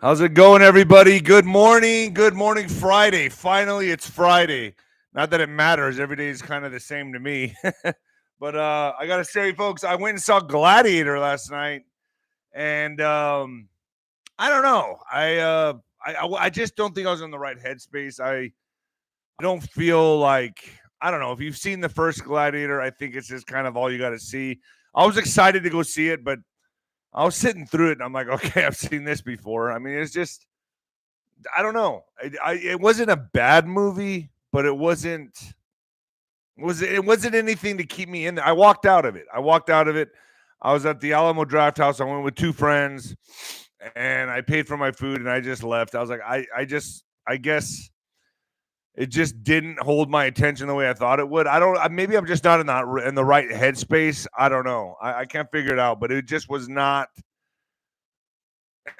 How's it going, everybody? Good morning. Good morning, Friday. Finally, it's Friday. Not that it matters. Every day is kind of the same to me. But I got to say, folks, I went and saw Gladiator last night. And I don't know. I just don't think I was in the right headspace. I don't feel like, I don't know. If you've seen the first Gladiator, I think it's just kind of all you got to see. I was excited to go see it, but I was sitting through it and I'm like, okay, I've seen this before. I mean, it's just, I don't know. It wasn't a bad movie, but it wasn't anything to keep me in there. I walked out of it. I was at the Alamo Draft House. I went with two friends and I paid for my food and I just left. I was like, I guess it just didn't hold my attention the way I thought it would. Maybe I'm just not in the right headspace. I don't know. I can't figure it out, but it just was not.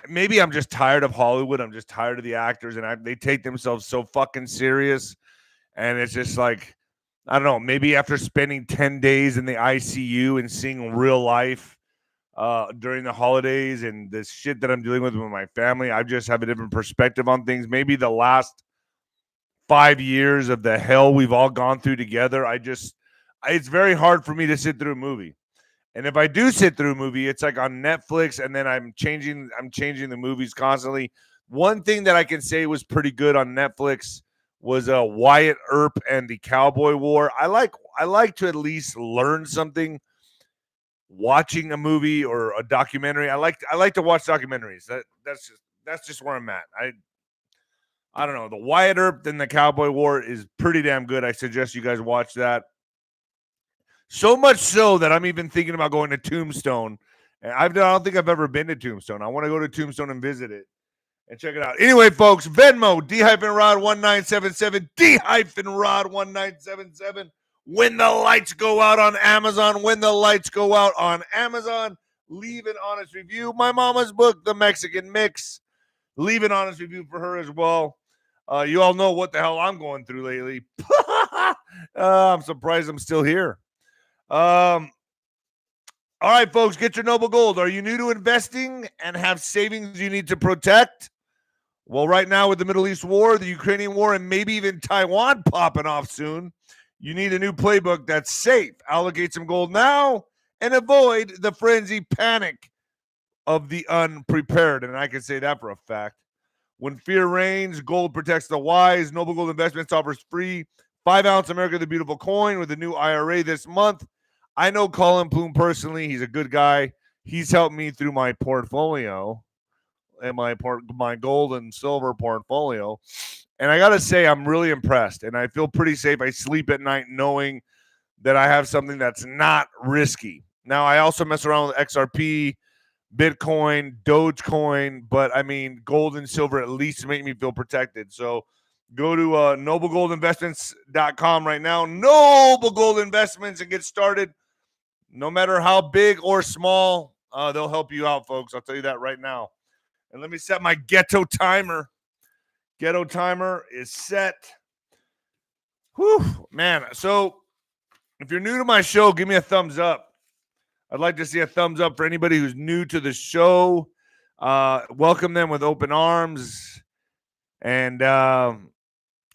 Maybe I'm just tired of Hollywood. I'm just tired of the actors, and they take themselves so fucking serious. And it's just like, I don't know, maybe after spending 10 days in the ICU and seeing real life during the holidays and the shit that I'm dealing with my family, I just have a different perspective on things. Maybe the last 5 years of the hell we've all gone through together, it's very hard for me to sit through a movie. And if I do sit through a movie, it's like on Netflix, and then I'm changing the movies constantly. One thing that I can say was pretty good on Netflix was Wyatt Earp and the Cowboy War. I like to at least learn something watching a movie or a documentary. I like to watch documentaries. That's just where I'm at. I don't know. The Wyatt Earp and the Cowboy War is pretty damn good. I suggest you guys watch that. So much so that I'm even thinking about going to Tombstone. And I don't think I've ever been to Tombstone. I want to go to Tombstone and visit it and check it out. Anyway, folks, Venmo, 𝗵𝗃1977, 𝗵𝗃1977. When the lights go out on Amazon, leave an honest review. My mama's book, The Mexican Mix. Leave an honest review for her as well. You all know what the hell I'm going through lately. I'm surprised I'm still here. All right, folks, get your noble gold. Are you new to investing and have savings you need to protect? Well, right now with the Middle East war, the Ukrainian war, and maybe even Taiwan popping off soon, you need a new playbook that's safe. Allocate some gold now and avoid the frenzy panic of the unprepared. And I can say that for a fact. When fear reigns, gold protects the wise. Noble Gold Investments offers free 5-ounce America the Beautiful coin with a new IRA this month. I know 𝗀𝗂𝗋𝗶 personally. He's a good guy. He's helped me through my portfolio and my gold and silver portfolio. And I got to say, I'm really impressed. And I feel pretty safe. I sleep at night knowing that I have something that's not risky. Now, I also mess around with XRP, Bitcoin, Dogecoin. But, I mean, gold and silver at least make me feel protected. So, go to noblegoldinvestments.com right now. Noble Gold Investments, and get started. No matter how big or small, they'll help you out, folks. I'll tell you that right now. And let me set my ghetto timer. Ghetto timer is set. Whew, man. So if you're new to my show, give me a thumbs up. I'd like to see a thumbs up for anybody who's new to the show. Welcome them with open arms. And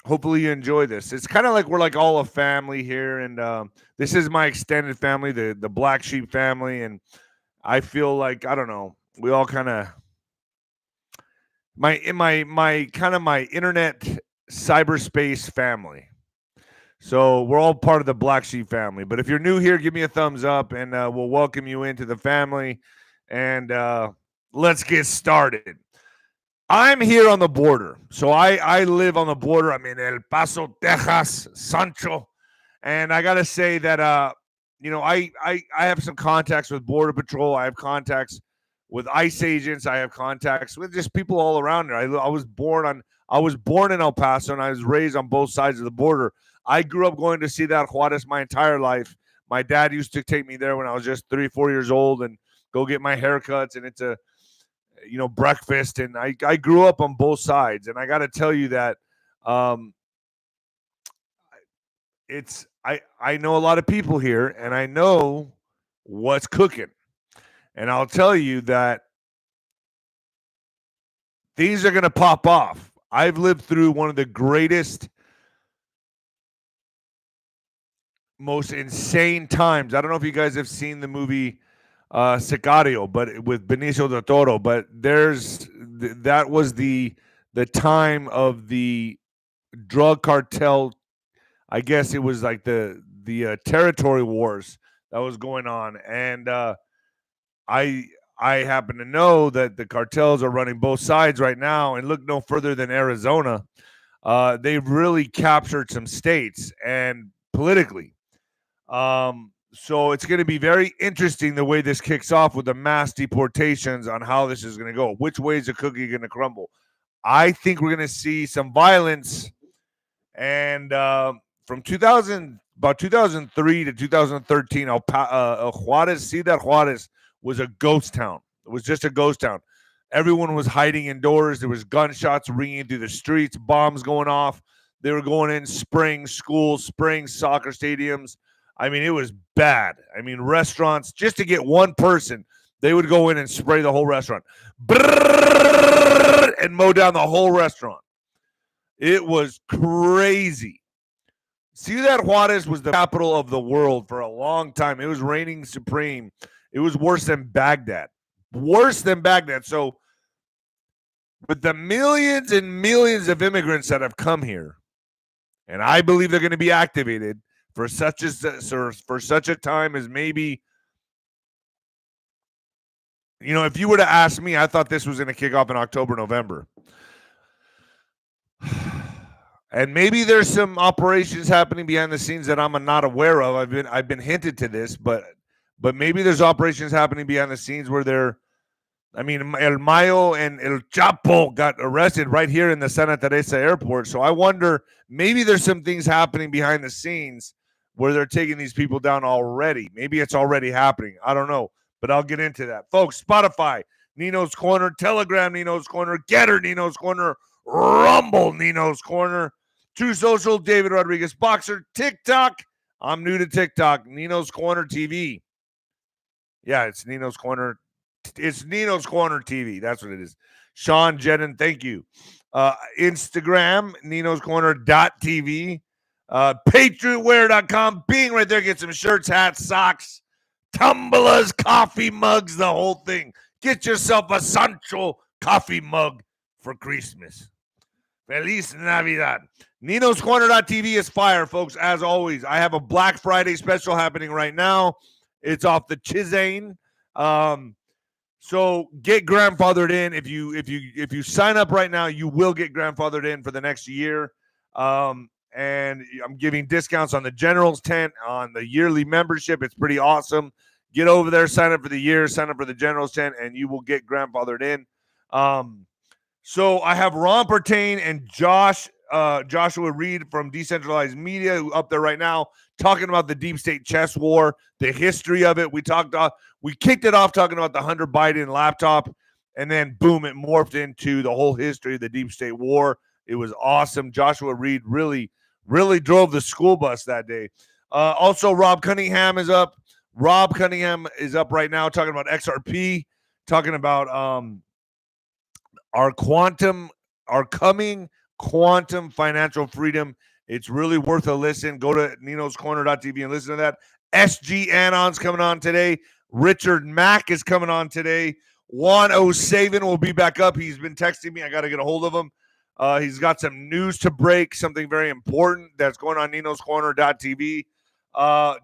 hopefully you enjoy this. It's kind of like we're like all a family here, and this is my extended family, the Black Sheep family, and I feel like, I don't know, we all kind of my internet cyberspace family. So we're all part of the Black Sheep family. But if you're new here, give me a thumbs up, and we'll welcome you into the family. And let's get started. I'm here on the border. So I live on the border. I'm in El Paso, Texas, Sancho. And I got to say that, I have some contacts with Border Patrol. I have contacts with ICE agents. I have contacts with just people all around there. I was born in El Paso, and I was raised on both sides of the border. I grew up going to Ciudad Juarez my entire life. My dad used to take me there when I was just 3-4 years old and go get my haircuts, and it's a breakfast, and I grew up on both sides, and I got to tell you that I know a lot of people here, and I know what's cooking, and I'll tell you that things are going to pop off. I've lived through one of the greatest, most insane times. I don't know if you guys have seen the movie 𝗬𝗂𝗃𝗂𝗃, but with Benicio del Toro. But that was the time of the drug cartel. I guess it was like the territory wars that was going on, and I happen to know that the cartels are running both sides right now, and look no further than Arizona. They've really captured some states and politically. So it's going to be very interesting the way this kicks off with the mass deportations on how this is going to go. Which way is the cookie going to crumble? I think we're going to see some violence. And from about 2003 to 2013, Juárez, Ciudad Juárez was a ghost town. It was just a ghost town. Everyone was hiding indoors. There was gunshots ringing through the streets, bombs going off. They were going in, spraying schools, spraying soccer stadiums. I mean, it was bad. I mean, restaurants, just to get one person, they would go in and spray the whole restaurant and mow down the whole restaurant. It was crazy. Ciudad Juárez was the capital of the world for a long time. It was reigning supreme. It was worse than Baghdad. Worse than Baghdad. So with the millions and millions of immigrants that have come here, and I believe they're going to be activated for such a time as maybe, if you were to ask me, I thought this was going to kick off in October, November. And maybe there's some operations happening behind the scenes that I'm not aware of. I've been hinted to this, but maybe there's operations happening behind the scenes where 𝗬𝗏𝗃𝗀𝗃𝗃 and 𝗀𝗃𝗋𝗃 got arrested right here in the Santa Teresa airport. So I wonder, maybe there's some things happening behind the scenes where they're taking these people down already. Maybe it's already happening. I don't know, but I'll get into that. Folks, Spotify, Nino's Corner, Telegram, Nino's Corner, Getter, Nino's Corner, Rumble, Nino's Corner, True Social, David Rodriguez Boxer, TikTok. I'm new to TikTok, Nino's Corner TV. Yeah, it's Nino's Corner. It's Nino's Corner TV. That's what it is. Sean Jedden, thank you. Instagram, Nino's Corner.tv. PatriotWear.com. Being right there, get some shirts, hats, socks, tumblers, coffee mugs, the whole thing. Get yourself a Sancho coffee mug for Christmas. Feliz Navidad. Nino's Corner.tv is fire, folks. As always, I have a Black Friday special happening right now. It's off the 𝗬𝗃𝗃. So get grandfathered in. If you sign up right now, you will get grandfathered in for the next year. And I'm giving discounts on the General's tent, on the yearly membership. It's pretty awesome. Get over there, sign up for the year, sign up for the General's tent, and you will get grandfathered in. So I have Ron Pertain and Joshua Reed from Decentralized Media, who up there right now, talking about the deep state chess war, the history of it. We kicked it off talking about the Hunter Biden laptop, and then boom, it morphed into the whole history of the deep state war. It was awesome. Joshua Reed really, really drove the school bus that day. Also, Rob Cunningham is up. Rob Cunningham is up right now talking about XRP, talking about our coming quantum financial freedom. It's really worth a listen. Go to ninoscorner.tv and listen to that. SG Anon's coming on today. Richard Mack is coming on today. 𝗏𝗏𝗡𝗏 will be back up. He's been texting me. I got to get a hold of him. He's got some news to break, something very important that's going on ninoscorner.tv.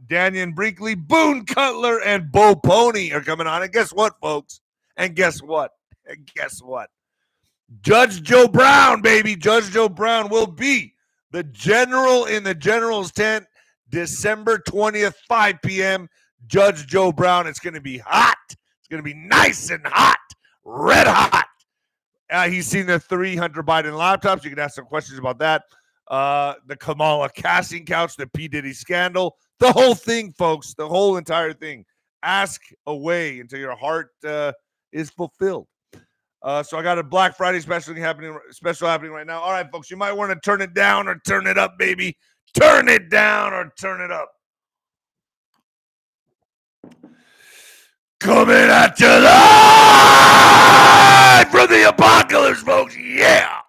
Daniel Brinkley, Boone Cutler, and Bo Pony are coming on. And guess what, folks? And guess what? Judge Joe Brown, baby. Judge Joe Brown will be the general in the General's tent December 20th, 5 p.m. Judge Joe Brown. It's going to be hot. It's going to be nice and hot, red hot. He's seen the 3 Hunter Biden laptops. You can ask some questions about that. The Kamala casting couch, the P. Diddy scandal, the whole thing, folks, the whole entire thing. Ask away until your heart is fulfilled. So I got a Black Friday special happening right now. All right, folks, you might want to turn it down or turn it up, baby. Turn it down or turn it up. Coming at you live from the apocalypse, folks. Yeah.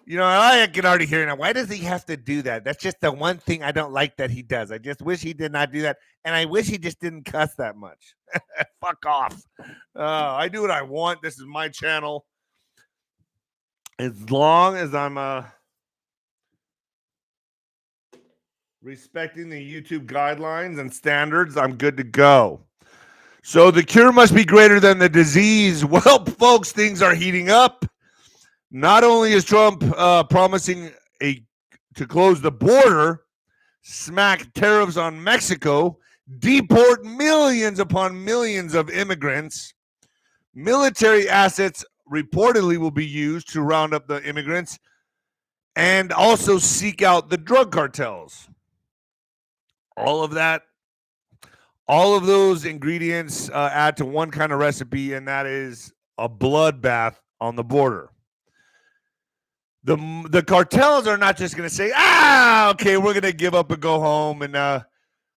You know, I can already hear now. Why does he have to do that? That's just the one thing I don't like that he does. I just wish he did not do that. And I wish he just didn't cuss that much. Fuck off. I do what I want. This is my channel. As long as I'm respecting the YouTube guidelines and standards, I'm good to go. So the cure must be greater than the disease. Well, folks, things are heating up. Not only is Trump promising to close the border, smack tariffs on Mexico, deport millions upon millions of immigrants, military assets reportedly will be used to round up the immigrants, and also seek out the drug cartels. All of that, all of those ingredients add to one kind of recipe, and that is a bloodbath on the border. The cartels are not just going to say, okay, we're going to give up and go home and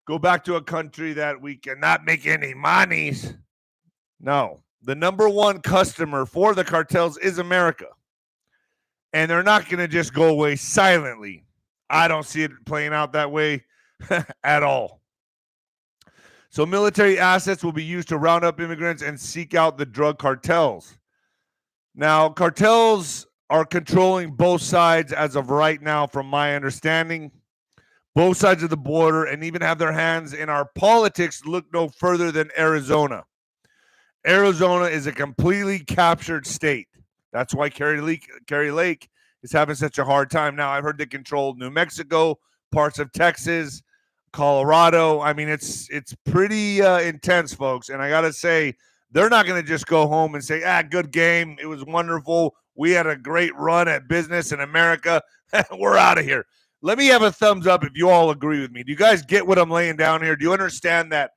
go back to a country that we cannot make any money. No, the number one customer for the cartels is America. And they're not going to just go away silently. I don't see it playing out that way at all. So military assets will be used to round up immigrants and seek out the drug cartels. Now, cartels are controlling both sides as of right now, from my understanding. Both sides of the border, and even have their hands in our politics. Look no further than Arizona. Arizona is a completely captured state. That's why Kari Lake is having such a hard time. Now, I've heard they control New Mexico, parts of Texas, Colorado. I mean, it's pretty intense, folks. And I got to say, they're not going to just go home and say, good game. It was wonderful. We had a great run at business in America. We're out of here. Let me have a thumbs up if you all agree with me. Do you guys get what I'm laying down here? Do you understand that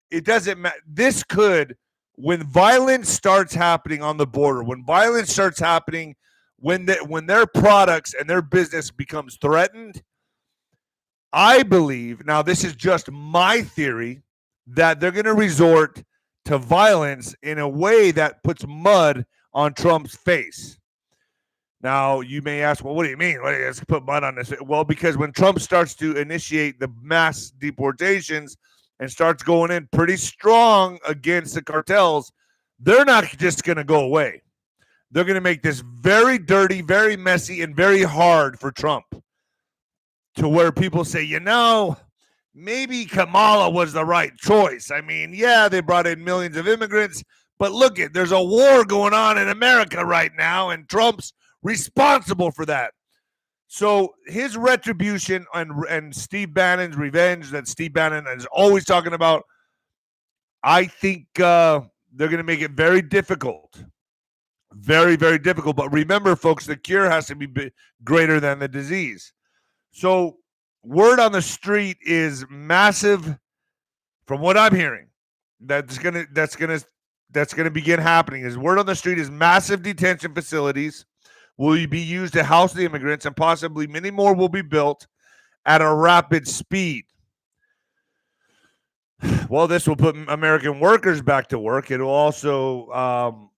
it doesn't matter? This could, when violence starts happening on the border, when violence starts happening, when their products and their business becomes threatened, I believe, now this is just my theory, that they're going to resort to violence in a way that puts mud on Trump's face. Now, you may ask, well, what do you mean? What do you have to put mud on this? Well, because when Trump starts to initiate the mass deportations and starts going in pretty strong against the cartels, they're not just going to go away. They're going to make this very dirty, very messy, and very hard for Trump, to where people say, maybe Kamala was the right choice. I mean, yeah, they brought in millions of immigrants, but look, there's a war going on in America right now, and Trump's responsible for that. So his retribution and Steve Bannon's revenge that Steve Bannon is always talking about, I think they're going to make it very difficult. Very, very difficult. But remember, folks, the cure has to be greater than the disease. So word on the street is massive, from what I'm hearing, that's gonna begin happening. Is word on the street is massive detention facilities will be used to house the immigrants, and possibly many more will be built at a rapid speed. Well, this will put American workers back to work. It will also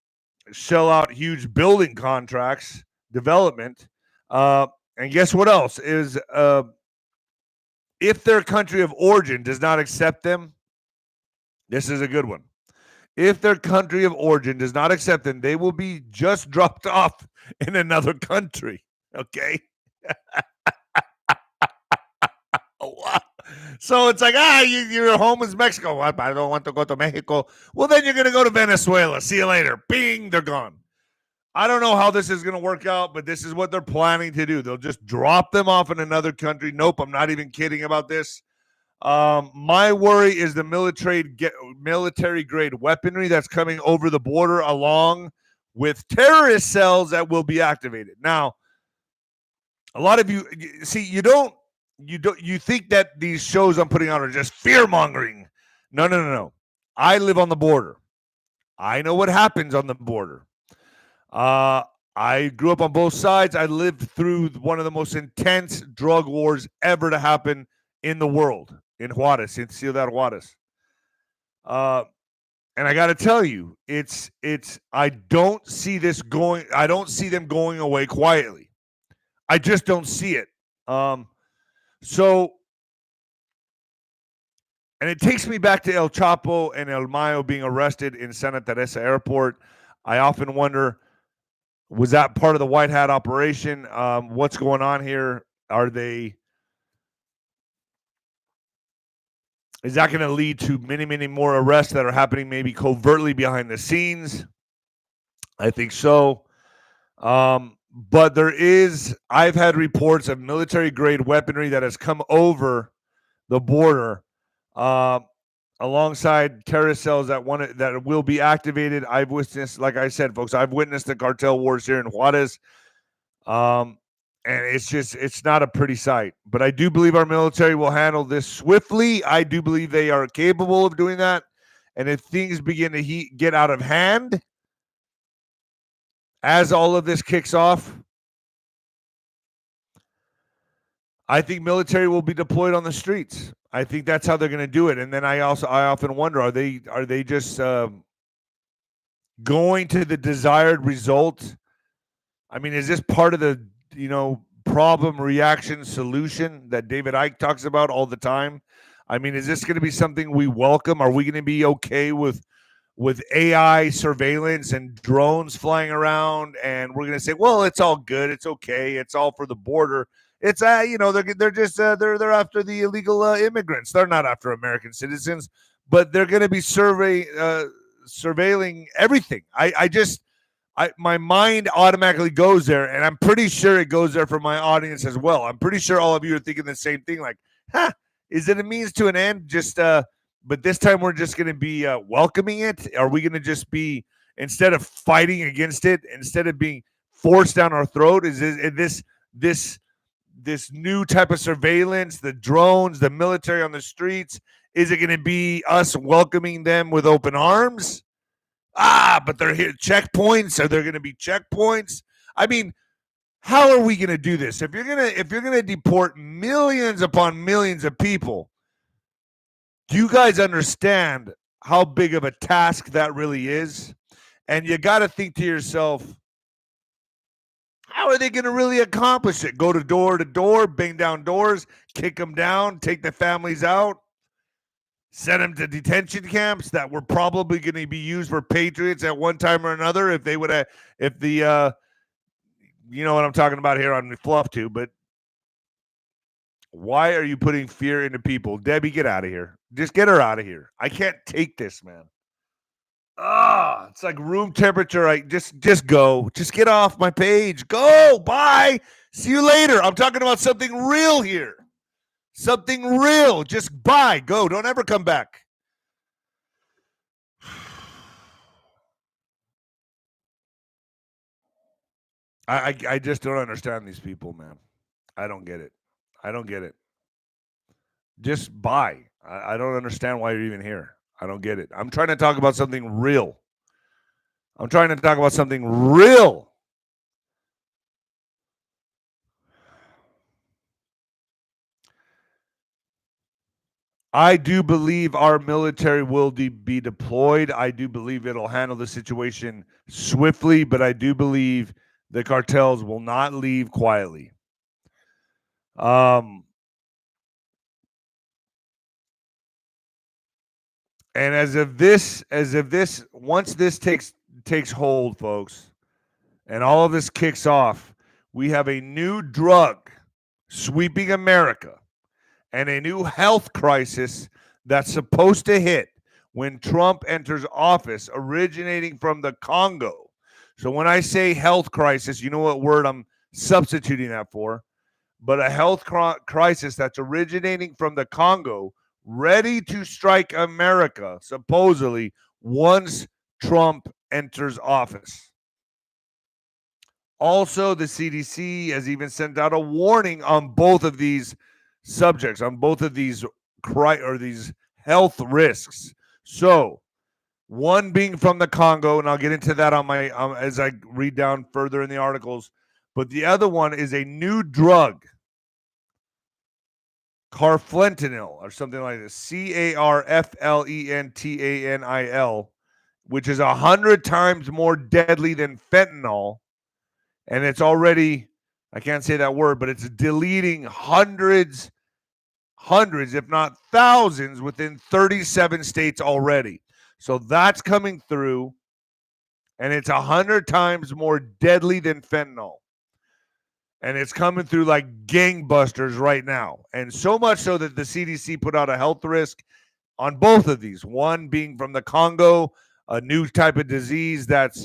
shell out huge building contracts, development, and guess what else is if their country of origin does not accept them. This is a good one. If their country of origin does not accept them, they will be just dropped off in another country. Okay. So it's like, your home is Mexico. I don't want to go to Mexico. Well, then you're going to go to Venezuela. See you later. Bing, they're gone. I don't know how this is going to work out, but this is what they're planning to do. They'll just drop them off in another country. Nope, I'm not even kidding about this. My worry is the military-grade weaponry that's coming over the border, along with terrorist cells that will be activated. Now, a lot of you see, you think that these shows I'm putting out are just fear-mongering. No. I live on the border. I know what happens on the border. I grew up on both sides. I lived through one of the most intense drug wars ever to happen in the world, in Juarez, in Ciudad Juarez. And I got to tell you, I don't see this going. I don't see them going away quietly. I just don't see it. So, and it takes me back to El Chapo and El Mayo being arrested in Santa Teresa Airport. I often wonder, was that part of the white hat operation? What's going on here? Is that going to lead to many, many more arrests that are happening maybe covertly behind the scenes? I think so. But I've had reports of military grade weaponry that has come over the border alongside carousels that will be activated. I've witnessed, like I said, folks, I've witnessed the cartel wars here in Juarez. And it's not a pretty sight. But I do believe our military will handle this swiftly. I do believe they are capable of doing that. And if things begin to get out of hand, as all of this kicks off, I think military will be deployed on the streets. I think that's how they're going to do it. And then I often wonder, are they just going to the desired result? I mean, is this part of the problem, reaction, solution that David Icke talks about all the time? I mean, is this going to be something we welcome? Are we going to be okay with AI surveillance and drones flying around, and we're going to say, well, it's all good, it's okay, it's all for the border? It's they're just they're after the illegal immigrants. They're not after American citizens, but they're going to be surveilling everything. My mind automatically goes there, and I'm pretty sure it goes there for my audience as well. I'm pretty sure all of you are thinking the same thing, like, is it a means to an end? Just but this time we're just going to be welcoming it. Are we going to just be, instead of fighting against it, instead of being forced down our throat, is this new type of surveillance, the drones, the military on the streets, is it going to be us welcoming them with open arms? But they're here. Checkpoints? Are there going to be checkpoints? I mean, how are we going to do this? If you're going to deport millions upon millions of people, do you guys understand how big of a task that really is? And you got to think to yourself, how are they going to really accomplish it? Go to door, bang down doors, kick them down, take the families out, send them to detention camps that were probably going to be used for Patriots at one time or another if they would have, if the, you know what I'm talking about here on the fluff too. But why are you putting fear into people? Debbie, get out of here. Just get her out of here. I can't take this, man. It's like room temperature. Just go. Just get off my page. Go. Bye. See you later. I'm talking about something real here. Something real. Just bye. Go. Don't ever come back. I just don't understand these people, man. I don't get it. I don't get it. Just bye. I don't understand why you're even here. I don't get it. I'm trying to talk about something real. I do believe our military will be deployed. I do believe it'll handle the situation swiftly, but I do believe the cartels will not leave quietly. And as if this, once this takes hold, folks, and all of this kicks off, we have a new drug sweeping America and a new health crisis that's supposed to hit when Trump enters office, originating from the Congo. So when I say health crisis, you know what word I'm substituting that for? But a health crisis that's originating from the Congo, ready to strike America, supposedly, once Trump enters office. Also, the CDC has even sent out a warning on both of these subjects, on both of these these health risks. So, one being from the Congo, and I'll get into that on my as I read down further in the articles. But the other one is a new drug carfentanil or something like this, CARFLENTANIL, which is 100 times more deadly than fentanyl. And it's already, I can't say that word, but it's deleting hundreds, if not thousands, within 37 states already. So that's coming through, and it's 100 times more deadly than fentanyl. And it's coming through like gangbusters right now. And so much so that the CDC put out a health risk on both of these. One being from the Congo, a new type of disease that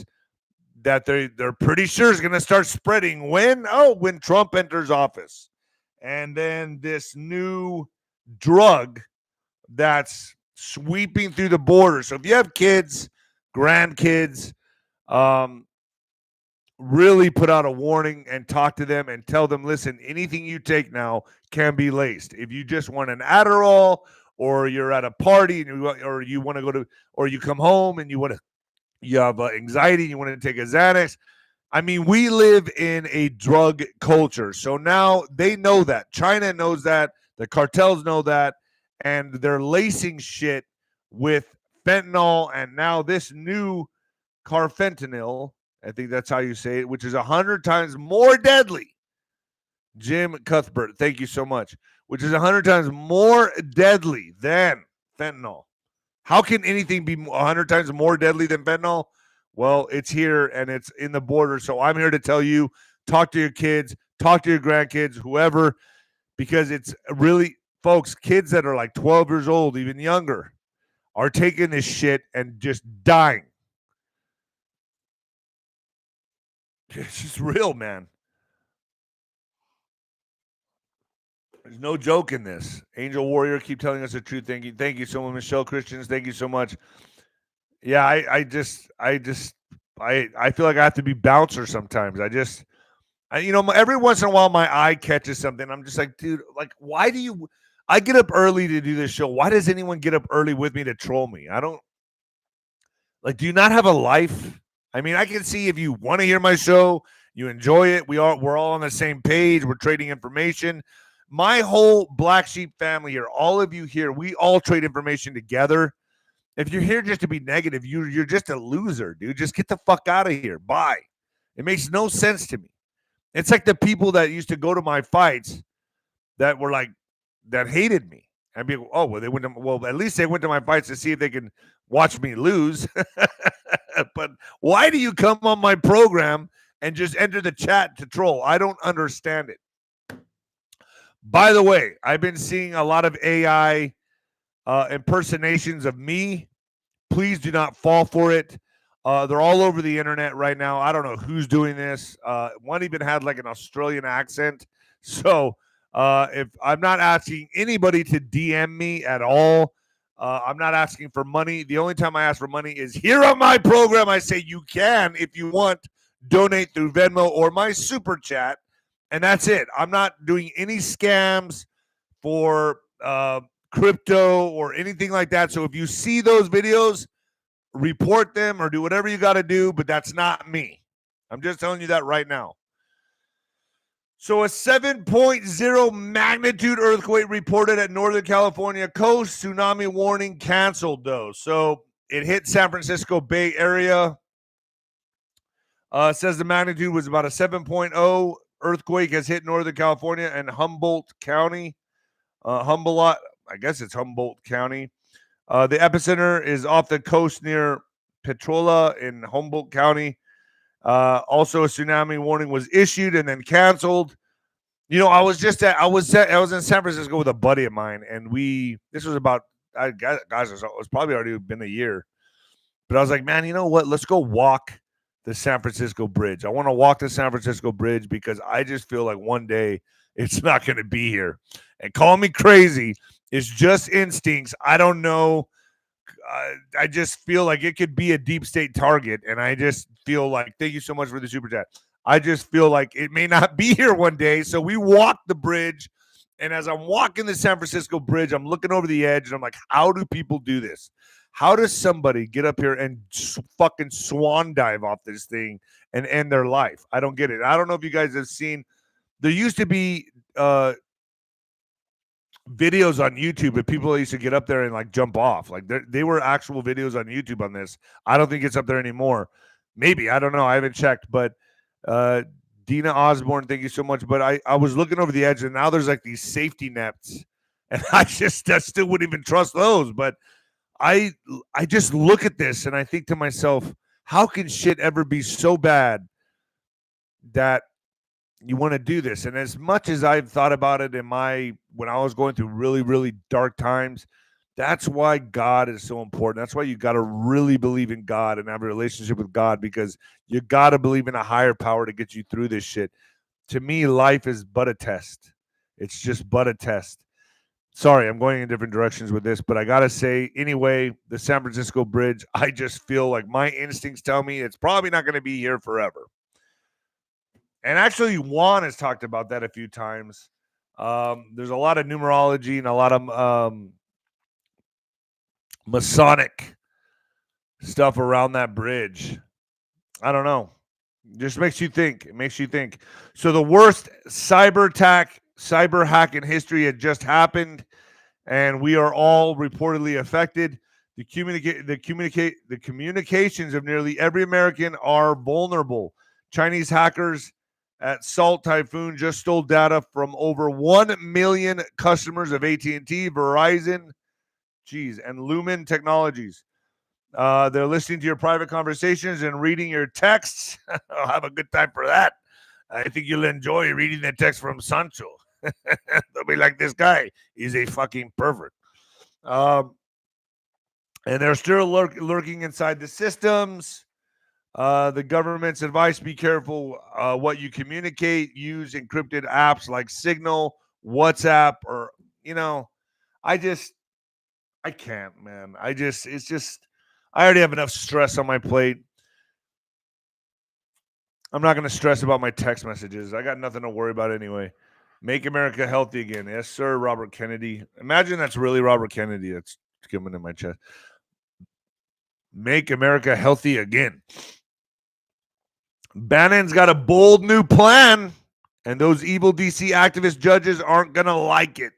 they're pretty sure is going to start spreading when Trump enters office. And then this new drug that's sweeping through the border. So if you have kids, grandkids, really put out a warning and talk to them and tell them, listen, anything you take now can be laced. If you just want an Adderall, or you're at a party and or you want to go to, or you come home and you have anxiety and you want to take a Xanax. I mean, we live in a drug culture. So now they know that. China knows that. The cartels know that. And they're lacing shit with fentanyl. And now this new carfentanil, I think that's how you say it, which is 100 times more deadly. 𝗬𝗃𝗁𝗂𝗏, thank you so much. Which is 100 times more deadly than fentanyl. How can anything be 100 times more deadly than fentanyl? Well, it's here and it's in the border. So I'm here to tell you, talk to your kids, talk to your grandkids, whoever, because it's really, folks, kids that are like 12 years old, even younger, are taking this shit and just dying. It's just real, man. There's no joke in this. Angel Warrior, keep telling us the truth. Thank you so much, Michelle Christians. Thank you so much. Yeah, I feel like I have to be bouncer sometimes. Every once in a while my eye catches something. I'm just like, dude, like, why do you? I get up early to do this show. Why does anyone get up early with me to troll me? I don't. Like, do you not have a life? I mean, I can see if you want to hear my show, you enjoy it. We're all on the same page. We're trading information. My whole Black Sheep family here, all of you here, we all trade information together. If you're here just to be negative, you're just a loser, dude. Just get the fuck out of here. Bye. It makes no sense to me. It's like the people that used to go to my fights that were like, that hated me. I'd be, oh, well, at least they went to my fights to see if they can watch me lose. But why do you come on my program and just enter the chat to troll? I don't understand it. By the way, I've been seeing a lot of AI impersonations of me. Please do not fall for it. They're all over the internet right now. I don't know who's doing this. One even had like an Australian accent. So if I'm not asking anybody to DM me at all, I'm not asking for money. The only time I ask for money is here on my program. I say you can, if you want, donate through Venmo or my super chat. And that's it. I'm not doing any scams for crypto or anything like that. So if you see those videos, report them or do whatever you got to do, but that's not me. I'm just telling you that right now. So a 7.0 magnitude earthquake reported at Northern California coast. Tsunami warning canceled, though. So it hit San Francisco Bay Area. Says the magnitude was about a 7.0. Earthquake has hit Northern California and Humboldt County. I guess it's Humboldt County. The epicenter is off the coast near Petrola in Humboldt County. Also, a tsunami warning was issued and then canceled. You know, I was in San Francisco with a buddy of mine, and this was about, guys, it was probably already been a year. But I was like, man, you know what? Let's go walk the San Francisco Bridge. I want to walk the San Francisco Bridge because I just feel like one day it's not going to be here. And call me crazy. It's just instincts. I don't know. I just feel like it could be a deep state target. And I just feel like, thank you so much for the super chat. I just feel like it may not be here one day. So we walked the bridge. And as I'm walking the San Francisco Bridge, I'm looking over the edge and I'm like, how do people do this? How does somebody get up here and fucking swan dive off this thing and end their life? I don't get it. I don't know if you guys have seen, there used to be videos on YouTube of people that used to get up there and like jump off. Like they were actual videos on YouTube on this. I don't think it's up there anymore. Maybe, I don't know. I haven't checked, but Dina Osborne, thank you so much. But I was looking over the edge, and now there's like these safety nets, and I still wouldn't even trust those. But I just look at this and I think to myself, how can shit ever be so bad that you want to do this? And as much as I've thought about it when I was going through really, really dark times, that's why God is so important. That's why you got to really believe in God and have a relationship with God, because you got to believe in a higher power to get you through this shit. To me, life is but a test. It's just but a test. Sorry, I'm going in different directions with this, but I got to say, anyway, the San Francisco Bridge, I just feel like my instincts tell me it's probably not going to be here forever. And actually, Juan has talked about that a few times. There's a lot of numerology and a lot of Masonic stuff around that bridge. I don't know. Just makes you think. It makes you think. So the worst cyber hack in history had just happened, and we are all reportedly affected. The communications of nearly every American are vulnerable. Chinese hackers at Salt Typhoon just stole data from over 1 million customers of AT&T, Verizon, and Lumen Technologies. They're listening to your private conversations and reading your texts. I'll have a good time for that. I think you'll enjoy reading the text from Sancho. They'll be like, this guy is a fucking pervert. And they're still lurking inside the systems. The government's advice: be careful what you communicate. Use encrypted apps like Signal, WhatsApp, or I can't, man. I already have enough stress on my plate. I'm not going to stress about my text messages. I got nothing to worry about anyway. Make America healthy again. Yes, sir, Robert Kennedy. Imagine that's really Robert Kennedy that's coming in my chest. Make America healthy again. Bannon's got a bold new plan, and those evil DC activist judges aren't going to like it.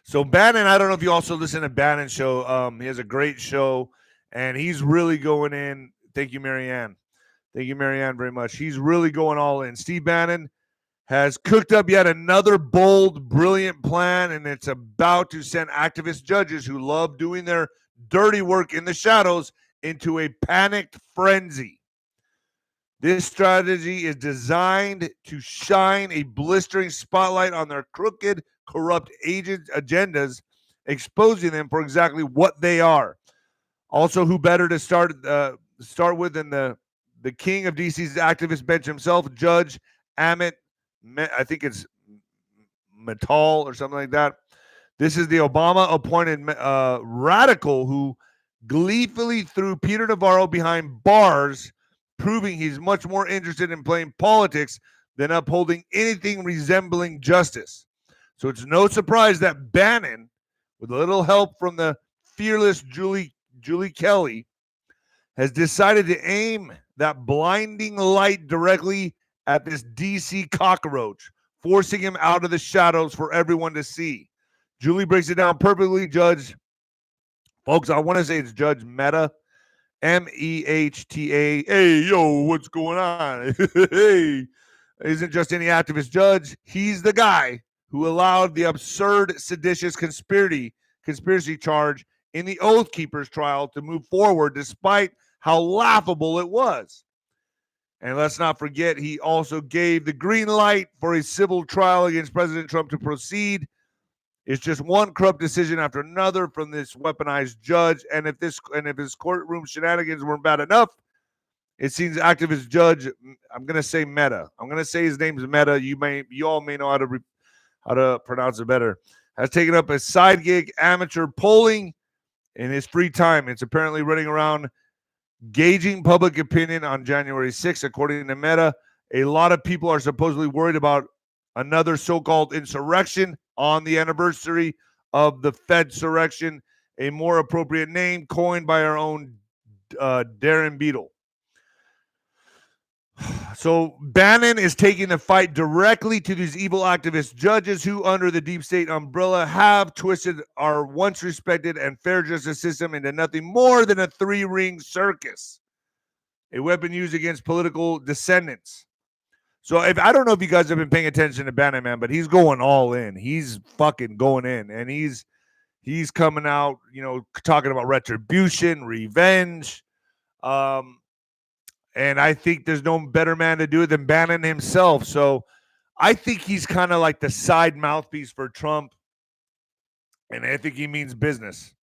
So Bannon, I don't know if you also listen to Bannon's show. He has a great show, and he's really going in. Thank you, Marianne. Thank you, Marianne, very much. He's really going all in. Steve Bannon has cooked up yet another bold, brilliant plan, and it's about to send activist judges who love doing their dirty work in the shadows into a panicked frenzy. This strategy is designed to shine a blistering spotlight on their crooked, corrupt agendas, exposing them for exactly what they are. Also, who better to start with than the king of DC's activist bench himself, Judge 𝗵𝗶𝗀, I think it's 𝗵𝗲𝗶𝗀 or something like that. This is the Obama-appointed radical who gleefully threw Peter Navarro behind bars, proving he's much more interested in playing politics than upholding anything resembling justice. So it's no surprise that Bannon, with a little help from the fearless 𝗀𝗂𝗁𝗀, has decided to aim that blinding light directly at this DC cockroach, forcing him out of the shadows for everyone to see. Julie breaks it down perfectly, Judge. Folks, I want to say it's Judge Mehta, MEHTA. Hey, yo, what's going on? Hey, isn't just any activist judge. He's the guy who allowed the absurd, seditious conspiracy charge in the Oath Keepers trial to move forward despite how laughable it was. And let's not forget, he also gave the green light for a civil trial against President Trump to proceed. It's just one corrupt decision after another from this weaponized judge. And if his courtroom shenanigans weren't bad enough, it seems activist judge, I'm going to say Mehta. I'm going to say his name's Mehta. You all may know how to pronounce it better. Has taken up a side gig, amateur polling in his free time. It's apparently running around gauging public opinion on January 6th, according to Mehta. A lot of people are supposedly worried about another so-called insurrection on the anniversary of the 𝗫𝗏surrection, a more appropriate name coined by our own Darren Beadle. So Bannon is taking the fight directly to these evil activist judges who, under the deep state umbrella, have twisted our once respected and fair justice system into nothing more than a three-ring circus, a weapon used against political descendants. So I don't know if you guys have been paying attention to Bannon, man, but he's going all in. He's fucking going in, and he's coming out, talking about retribution, revenge. And I think there's no better man to do it than Bannon himself. So I think he's kind of like the side mouthpiece for Trump. And I think he means business.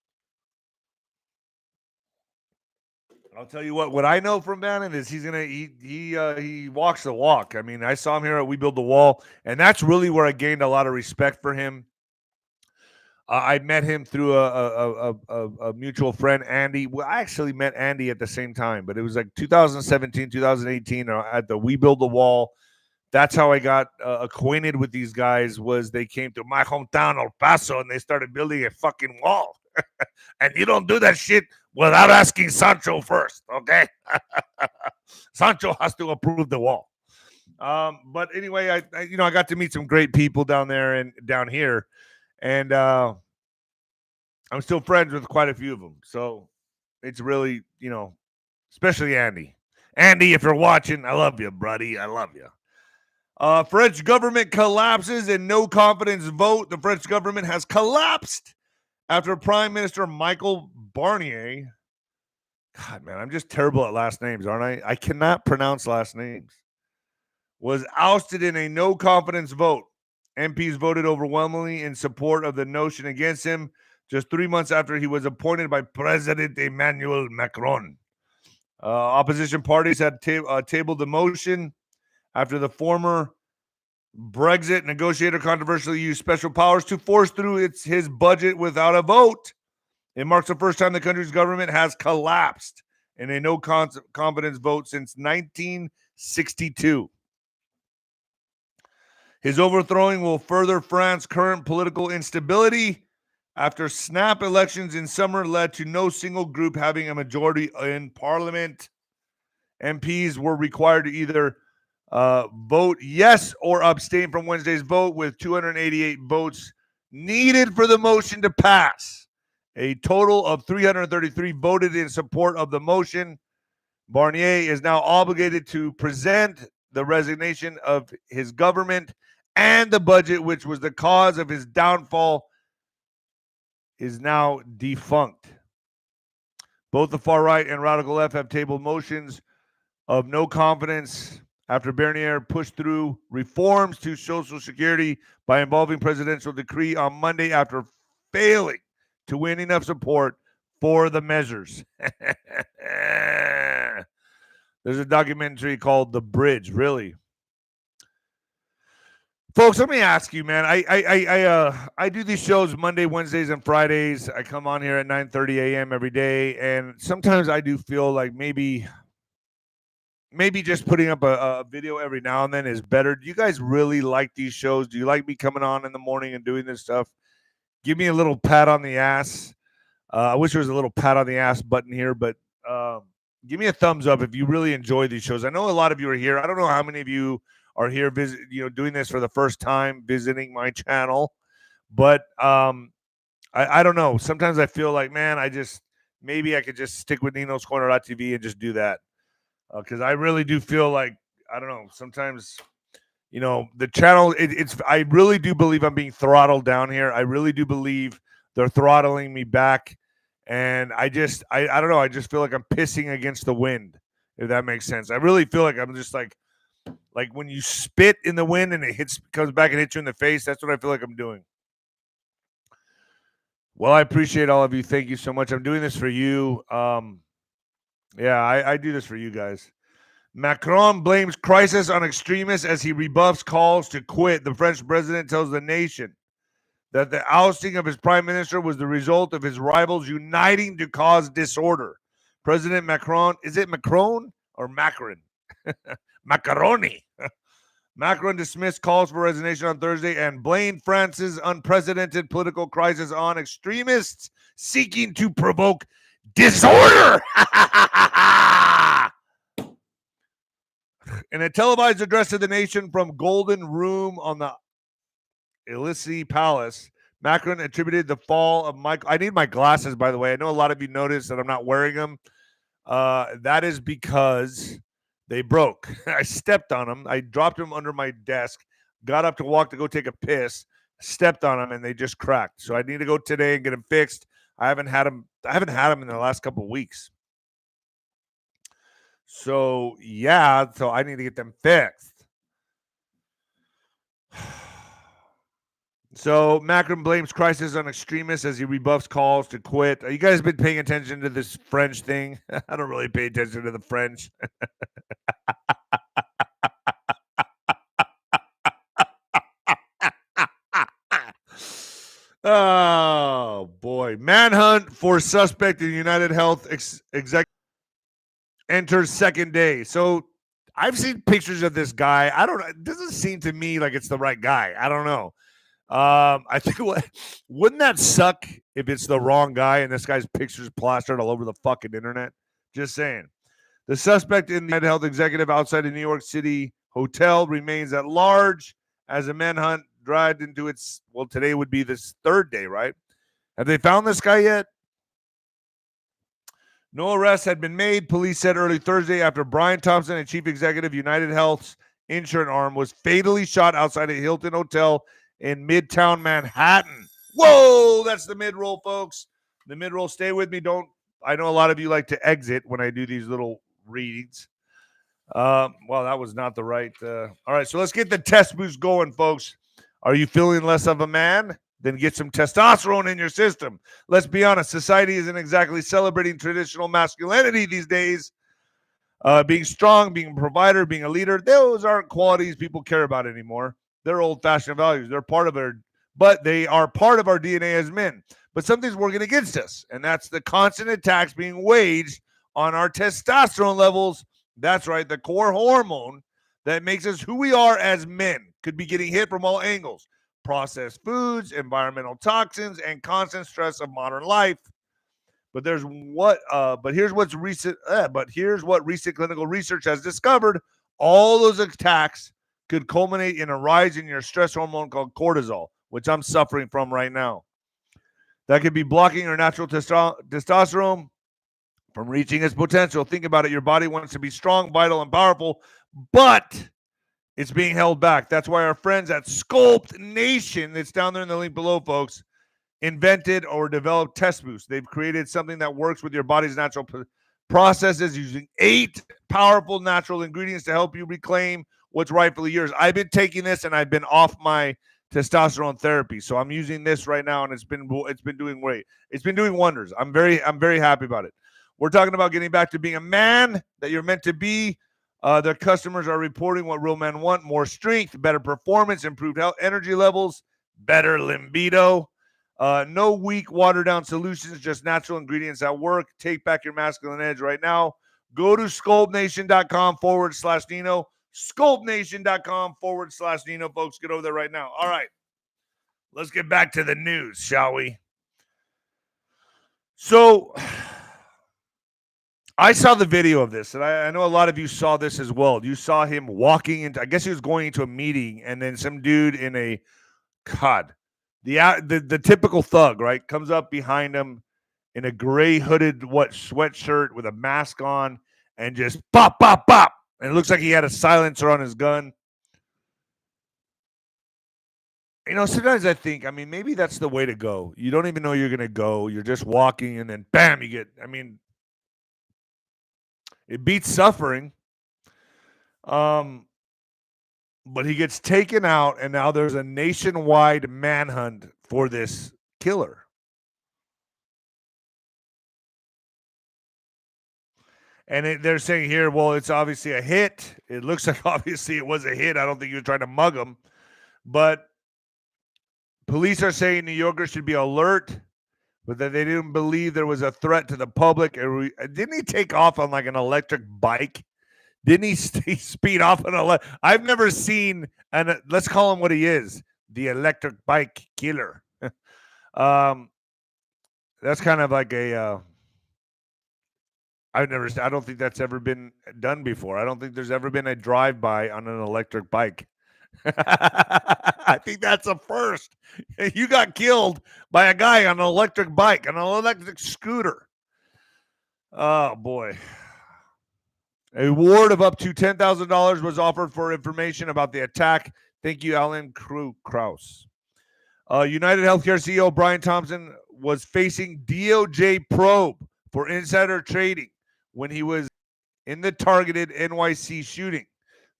I'll tell you what I know from Bannon is he's gonna he walks the walk. I mean, I saw him here at We Build the Wall, and that's really where I gained a lot of respect for him. I met him through a mutual friend, Andy. Well, I actually met Andy at the same time, but it was like 2017, 2018 at the We Build the Wall. That's how I got acquainted with these guys. Was they came to my hometown, El Paso, and they started building a fucking wall. And you don't do that shit without asking Sancho first, okay? Sancho has to approve the wall. But anyway, I got to meet some great people down there and down here. And I'm still friends with quite a few of them. So it's really, especially Andy. Andy, if you're watching, I love you, buddy. I love you. French government collapses in no confidence vote. The French government has collapsed after Prime Minister Michel Barnier. God, man, I'm just terrible at last names, aren't I? I cannot pronounce last names. Was ousted in a no confidence vote. MPs voted overwhelmingly in support of the notion against him just 3 months after he was appointed by President Emmanuel Macron. Opposition parties had tabled the motion after the former Brexit negotiator controversially used special powers to force through his budget without a vote. It marks the first time the country's government has collapsed in a no confidence vote since 1962. His overthrowing will further France's current political instability after snap elections in summer led to no single group having a majority in parliament. MPs were required to either vote yes or abstain from Wednesday's vote, with 288 votes needed for the motion to pass. A total of 333 voted in support of the motion. Barnier is now obligated to present the resignation of his government, and the budget, which was the cause of his downfall, is now defunct. Both the far right and radical left have tabled motions of no confidence after Barnier pushed through reforms to Social Security by involving presidential decree on Monday after failing to win enough support for the measures. There's a documentary called The Bridge, really. Folks, let me ask you, man. I do these shows Monday, Wednesdays, and Fridays. I come on here at 9:30 a.m. every day, and sometimes I do feel like maybe just putting up a video every now and then is better. Do you guys really like these shows? Do you like me coming on in the morning and doing this stuff? Give me a little pat on the ass. I wish there was a little pat on the ass button here, but give me a thumbs up if you really enjoy these shows. I know a lot of you are here. I don't know how many of you are here doing this for the first time, visiting my channel. But I don't know. Sometimes I feel like, man, maybe I could just stick with Nino's Corner.tv and just do that. Because I really do feel like, I don't know, sometimes, the channel, I really do believe I'm being throttled down here. I really do believe they're throttling me back. And I don't know. I just feel like I'm pissing against the wind, if that makes sense. I really feel like I'm just like when you spit in the wind and it comes back and hits you in the face. That's what I feel like I'm doing. Well, I appreciate all of you. Thank you so much. I'm doing this for you. Yeah, I do this for you guys. Macron blames crisis on extremists as he rebuffs calls to quit. The French president tells the nation that the ousting of his prime minister was the result of his rivals uniting to cause disorder. President Macron, is it Macron or Macron? Macaroni. Macron dismissed calls for resignation on Thursday and blamed France's unprecedented political crisis on extremists seeking to provoke disorder. In a televised address to the nation from Golden Room on the 𝗬𝗏𝗂𝗂𝗍 Palace, Macron attributed the fall of Michael. I need my glasses, by the way. I know a lot of you noticed that I'm not wearing them. That is because they broke. I stepped on them. I dropped them under my desk, got up to walk to go take a piss, stepped on them, and they just cracked. So I need to go today and get them fixed. I haven't had them in the last couple of weeks. So, yeah, so I need to get them fixed. So Macron blames crisis on extremists as he rebuffs calls to quit. You guys been paying attention to this French thing? I don't really pay attention to the French. Oh, boy. Manhunt for suspect in United Health executive enters second day. So I've seen pictures of this guy. I don't know. It doesn't seem to me like it's the right guy. I don't know. I think wouldn't that suck if it's the wrong guy and this guy's pictures plastered all over the fucking internet? Just saying. The suspect in the United Health executive outside a New York City hotel remains at large as a manhunt dragged into its, well, today would be this third day, right? Have they found this guy yet? No arrests had been made, police said early Thursday, after Brian Thompson, a chief executive United Health's insurance arm, was fatally shot outside a Hilton hotel in Midtown Manhattan. Whoa, that's the mid-roll, folks. The mid-roll, stay with me. I know a lot of you like to exit when I do these little readings. Well, that was not the right. All right, so let's get the test boost going, folks. Are you feeling less of a man? Then get some testosterone in your system. Let's be honest, society isn't exactly celebrating traditional masculinity these days. Being strong, being a provider, being a leader, those aren't qualities people care about anymore. They're old-fashioned values. They're part of but they are part of our DNA as men. But something's working against us, and that's the constant attacks being waged on our testosterone levels. That's right, the core hormone that makes us who we are as men could be getting hit from all angles. Processed foods, environmental toxins, and constant stress of modern life. But here's what recent clinical research has discovered. All those attacks could culminate in a rise in your stress hormone called cortisol, which I'm suffering from right now. That could be blocking your natural testosterone from reaching its potential. Think about it. Your body wants to be strong, vital, and powerful, but it's being held back. That's why our friends at 𝗀𝗏𝗏Nation, it's down there in the link below, folks, invented or developed Test Boost. They've created something that works with your body's natural processes using 8 powerful natural ingredients to help you reclaim what's rightfully yours. I've been taking this and I've been off my testosterone therapy, so I'm using this right now, and it's been doing great. It's been doing wonders. I'm very happy about it. We're talking about getting back to being a man that you're meant to be. Their customers are reporting what real men want: more strength, better performance, improved health, energy levels, better libido. No weak, watered-down solutions, just natural ingredients that work. Take back your masculine edge right now. Go to 𝗀𝗏𝗏𝗏𝗏/Nino. 𝗀𝗏𝗏𝗏𝗏𝗏𝗏/Nino, folks. Get over there right now. All right. Let's get back to the news, shall we? So I saw the video of this, and I know a lot of you saw this as well. You saw him walking into, I guess he was going into a meeting, and then some dude in a, the typical thug, right, comes up behind him in a gray hooded sweatshirt with a mask on, and just pop, pop, pop. And it looks like he had a silencer on his gun. You know, sometimes I think, maybe that's the way to go. You don't even know you're going to go. You're just walking, and then bam, you get, it beats suffering. But he gets taken out, and now there's a nationwide manhunt for this killer. And they're saying here, well, it's obviously a hit. It looks like obviously it was a hit. I don't think you were trying to mug him. But police are saying New Yorkers should be alert, but that they didn't believe there was a threat to the public. Didn't he take off on like an electric bike? Didn't he speed off on a? I've never seen, and let's call him what he is, the electric bike killer. That's kind of like a, I don't think that's ever been done before. I don't think there's ever been a drive-by on an electric bike. I think that's a first. You got killed by a guy on an electric bike, on an electric scooter. Oh, boy. A reward of up to $10,000 was offered for information about the attack. Thank you, Alan Krauss. United Healthcare CEO Brian Thompson was facing DOJ probe for insider trading when he was in the targeted 𝗦𝗏𝗏 shooting.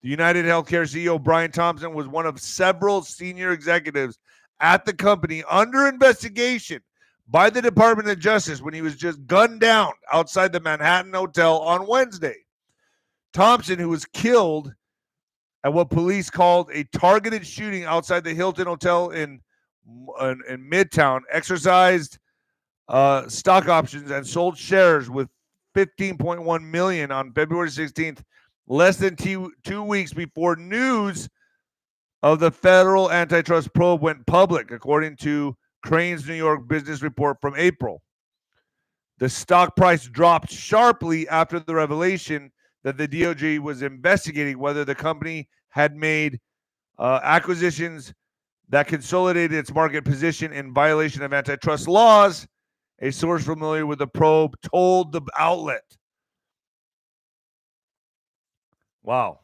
The United Healthcare CEO Brian Thompson was one of several senior executives at the company under investigation by the Department of Justice when he was just gunned down outside the Manhattan Hotel on Wednesday. Thompson, who was killed at what police called a targeted shooting outside the Hilton Hotel in Midtown, exercised stock options and sold shares with 15.1 million on February 16th, less than 2 weeks before news of the federal antitrust probe went public, according to Crain's New York business report from April. The stock price dropped sharply after the revelation that the DOJ was investigating whether the company had made acquisitions that consolidated its market position in violation of antitrust laws. A source familiar with the probe told the outlet. Wow.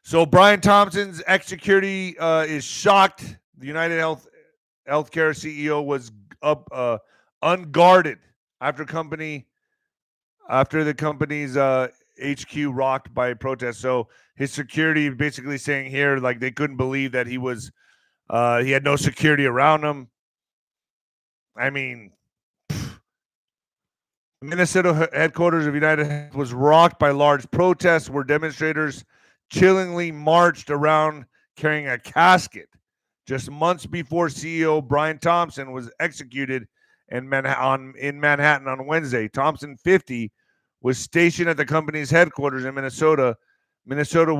So Brian Thompson's '𝗦𝗏𝗏𝗃 is shocked. The United Healthcare CEO was unguarded after the company's HQ rocked by protests. So his security basically saying here, like, they couldn't believe that he had no security around him. I mean, Minnesota headquarters of United Health was rocked by large protests where demonstrators chillingly marched around carrying a casket just months before CEO Brian Thompson was executed in Manhattan on Wednesday. Thompson, 50, was stationed at the company's headquarters in Minnesota. Minnesota.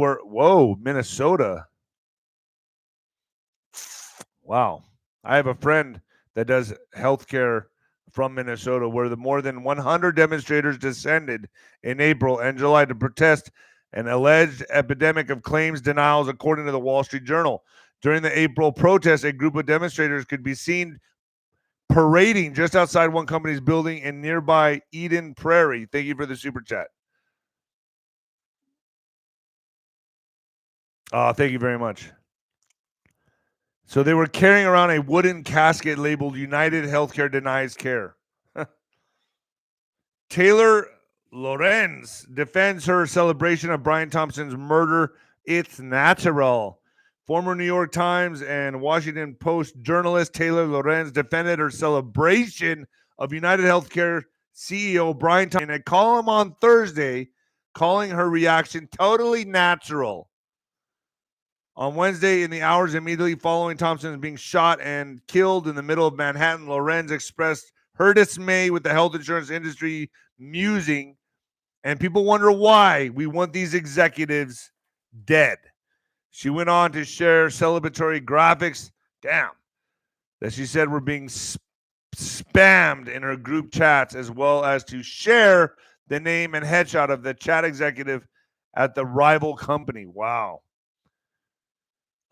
Wow. I have a friend that does healthcare from Minnesota, where the more than 100 demonstrators descended in April and July to protest an alleged epidemic of claims denials, according to the Wall Street Journal. During the April protest, a group of demonstrators could be seen parading just outside one company's building in nearby Eden Prairie. Thank you for the super chat. Thank you very much. So they were carrying around a wooden casket labeled United Healthcare Denies Care. Taylor Lorenz defends her celebration of Brian Thompson's murder. It's natural. Former New York Times and Washington Post journalist Taylor Lorenz defended her celebration of United Healthcare CEO Brian Thompson in a column on Thursday, calling her reaction totally natural. On Wednesday, in the hours immediately following Thompson being shot and killed in the middle of Manhattan, Lorenz expressed her dismay with the health insurance industry, musing, and people wonder why we want these executives dead. She went on to share celebratory graphics, that she said were being spammed in her group chats, as well as to share the name and headshot of the chat executive at the rival company. Wow.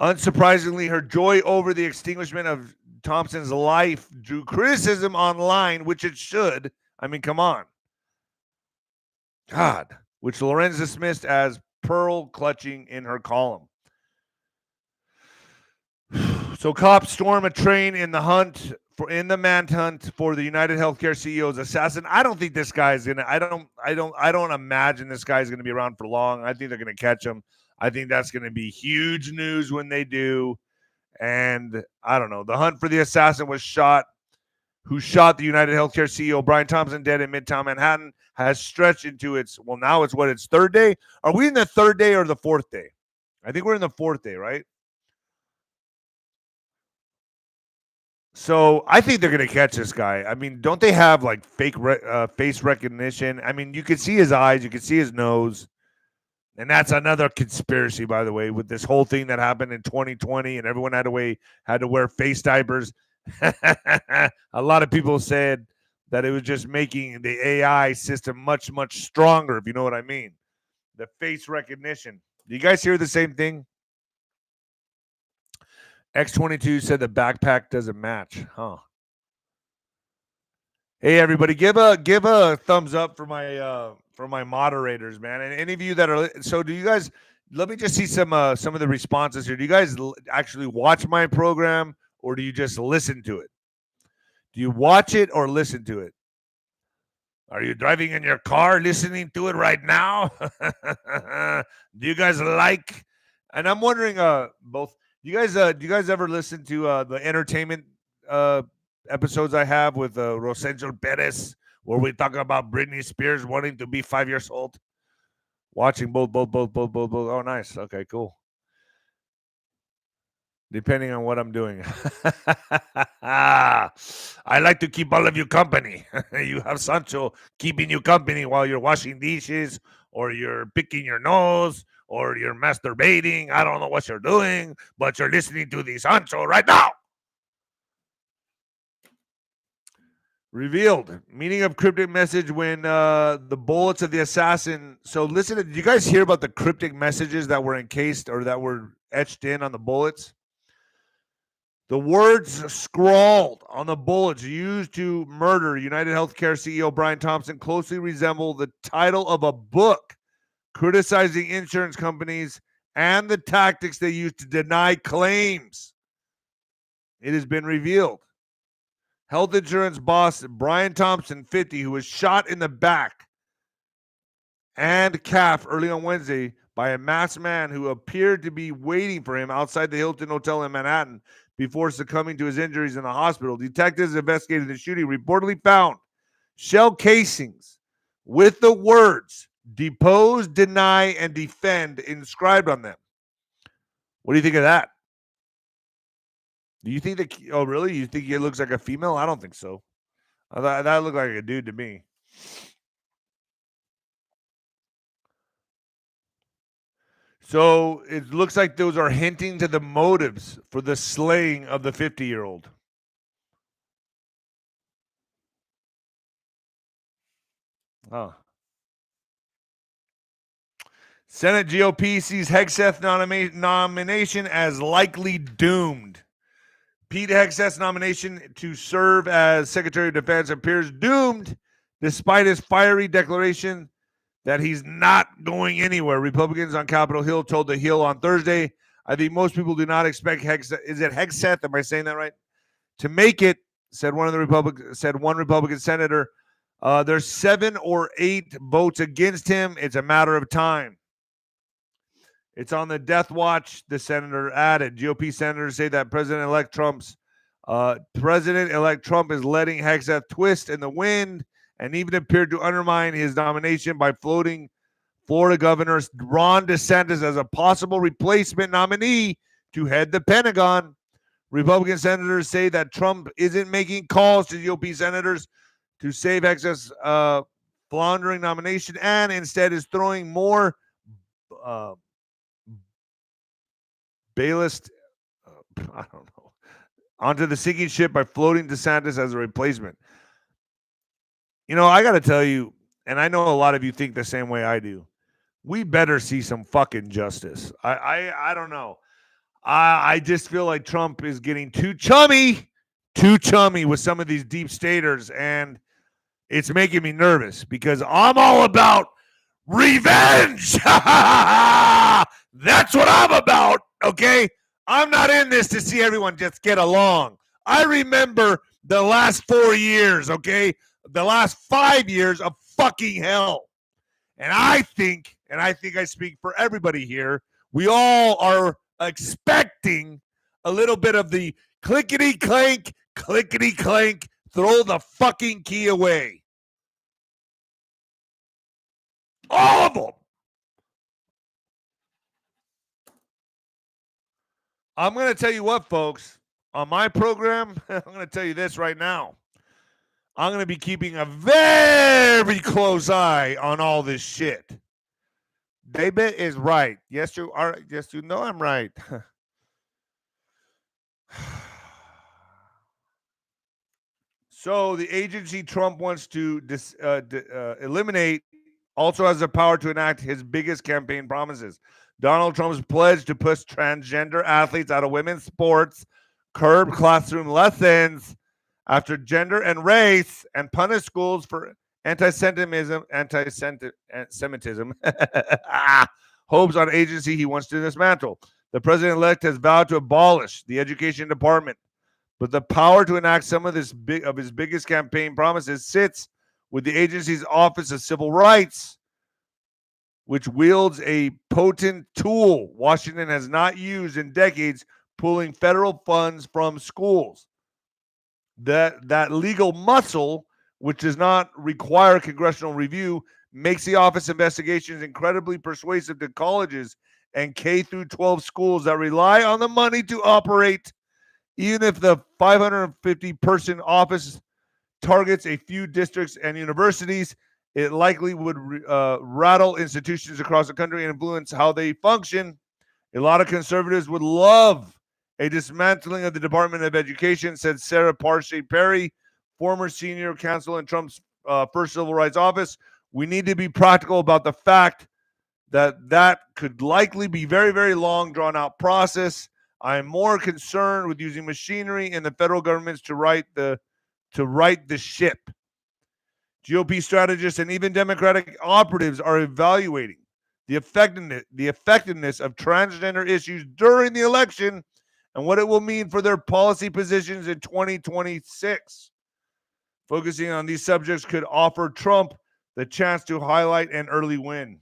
Unsurprisingly, her joy over the extinguishment of Thompson's life drew criticism online, which it should. I mean, come on. God, which Lorenz dismissed as pearl clutching in her column. So cops storm a train in the manhunt for the United Healthcare CEO's assassin. I don't think this guy's gonna. I don't imagine this guy's gonna be around for long. I think they're gonna catch him. I think that's gonna be huge news when they do. And I don't know. The hunt for the assassin who shot the United Healthcare CEO Brian Thompson dead in Midtown Manhattan has stretched into its third day. Are we in the third day or the fourth day? I think we're in the fourth day, right? So I think they're going to catch this guy. I mean, don't they have like fake face recognition? I mean, you can see his eyes, you can see his nose. And that's another conspiracy, by the way, with this whole thing that happened in 2020 and everyone had to wear face diapers. A lot of people said that it was just making the AI system much, much stronger, if you know what I mean. The face recognition. Do you guys hear the same thing? X22 said the backpack doesn't match. Huh. Hey everybody, give a thumbs up for my moderators, man. And any of you that are do you guys, let me just see some of the responses here. Do you guys actually watch my program or do you just listen to it? Do you watch it or listen to it? Are you driving in your car listening to it right now? Do you guys like? And I'm wondering, both. Do you guys ever listen to the entertainment episodes I have with 𝗬𝗫𝗓𝗏, where we talk about Britney Spears wanting to be 5 years old? Watching both. Oh, nice. Okay, cool. Depending on what I'm doing. I like to keep all of you company. You have Sancho keeping you company while you're washing dishes, or you're picking your nose, or you're masturbating. I don't know what you're doing, but you're listening to the Sancho right now. Revealed. Meaning of cryptic message when the bullets of the assassin. So listen, did you guys hear about the cryptic messages that were encased or that were etched in on the bullets? The words scrawled on the bullets used to murder United Healthcare CEO Brian Thompson closely resemble the title of a book criticizing insurance companies and the tactics they use to deny claims. It has been revealed. Health insurance boss Brian Thompson, 50, who was shot in the back and calf early on Wednesday by a masked man who appeared to be waiting for him outside the Hilton Hotel in Manhattan before succumbing to his injuries in the hospital. Detectives investigating the shooting reportedly found shell casings with the words depose, deny, and defend inscribed on them. What do you think of that? Do you think that, oh, really? You think it looks like a female? I don't think so. That looked like a dude to me. So it looks like those are hinting to the motives for the slaying of the 50-year-old. Oh. Senate GOP sees Hegseth nomination as likely doomed. Pete Hegseth's nomination to serve as Secretary of Defense appears doomed despite his fiery declaration that he's not going anywhere. Republicans on Capitol Hill told The Hill on Thursday, I think most people do not expect Hegseth. Is it Hegseth? Am I saying that right? To make it, said one Republican senator. There's 7 or 8 votes against him. It's a matter of time. It's on the death watch, the senator added. GOP senators say that President-elect Trump is letting Hegseth twist in the wind and even appeared to undermine his nomination by floating Florida Governor Ron DeSantis as a possible replacement nominee to head the Pentagon. Republican senators say that Trump isn't making calls to GOP senators to save Hegseth's floundering nomination and instead is throwing more ballast, I don't know, onto the sinking ship by floating DeSantis as a replacement. You know, I got to tell you, and I know a lot of you think the same way I do, we better see some fucking justice. I don't know. I just feel like Trump is getting too chummy with some of these deep staters, and it's making me nervous because I'm all about revenge. That's what I'm about, okay? I'm not in this to see everyone just get along. I remember the last 4 years, okay? The last 5 years of fucking hell. And I think I speak for everybody here, we all are expecting a little bit of the clickety-clank, throw the fucking key away. All of them. I'm going to tell you what, folks. On my program, I'm going to tell you this right now. I'm going to be keeping a very close eye on all this shit. David is right. Yes, you are. Yes, you know I'm right. So the agency Trump wants to eliminate also has the power to enact his biggest campaign promises. Donald Trump's pledge to push transgender athletes out of women's sports, curb classroom lessons after gender and race, and punish schools for anti-Semitism, hopes on agency he wants to dismantle. The president-elect has vowed to abolish the education department, but the power to enact some of his biggest campaign promises sits with the agency's Office of Civil Rights, which wields a potent tool Washington has not used in decades, pulling federal funds from schools. That legal muscle, which does not require congressional review, makes the office investigations incredibly persuasive to colleges and K through 12 schools that rely on the money to operate. Even if the 550-person office targets a few districts and universities, it likely would rattle institutions across the country and influence how they function. A lot of conservatives would love a dismantling of the Department of Education, said 𝗬𝗵𝗶𝗹, former senior counsel in Trump's first civil rights office. We need to be practical about the fact that could likely be very, very long, drawn-out process. I am more concerned with using machinery in the federal governments to right the ship. GOP strategists and even Democratic operatives are evaluating the effectiveness of transgender issues during the election and what it will mean for their policy positions in 2026. Focusing on these subjects could offer Trump the chance to highlight an early win.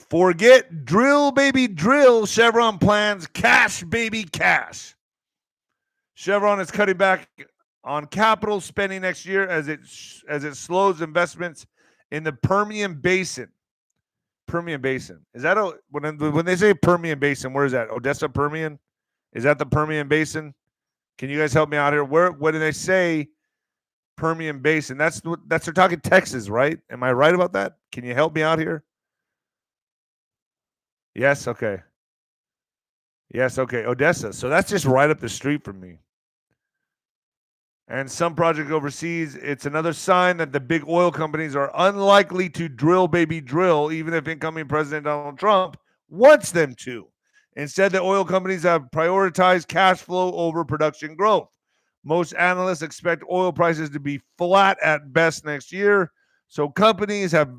Forget drill, baby, drill. Chevron plans cash, baby, cash. Chevron is cutting back on capital spending next year as it slows investments in the Permian Basin. Permian Basin. Is that when they say Permian Basin, where is that? Odessa Permian? Is that the Permian Basin? Can you guys help me out here? What do they say? Permian Basin. That's they're talking Texas, right? Am I right about that? Can you help me out here? Yes, okay. Yes, okay. Odessa. So that's just right up the street from me. And some project overseas, it's another sign that the big oil companies are unlikely to drill, baby, drill, even if incoming President Donald Trump wants them to. Instead, the oil companies have prioritized cash flow over production growth. Most analysts expect oil prices to be flat at best next year, so companies have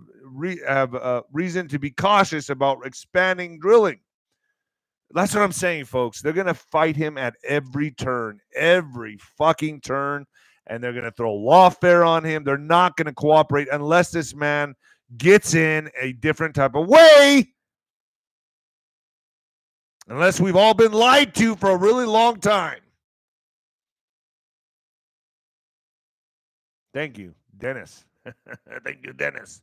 reason to be cautious about expanding drilling. That's what I'm saying, folks. They're going to fight him at every turn, every fucking turn, and they're going to throw lawfare on him. They're not going to cooperate unless this man gets in a different type of way. Unless we've all been lied to for a really long time. Thank you, Dennis. Thank you, Dennis.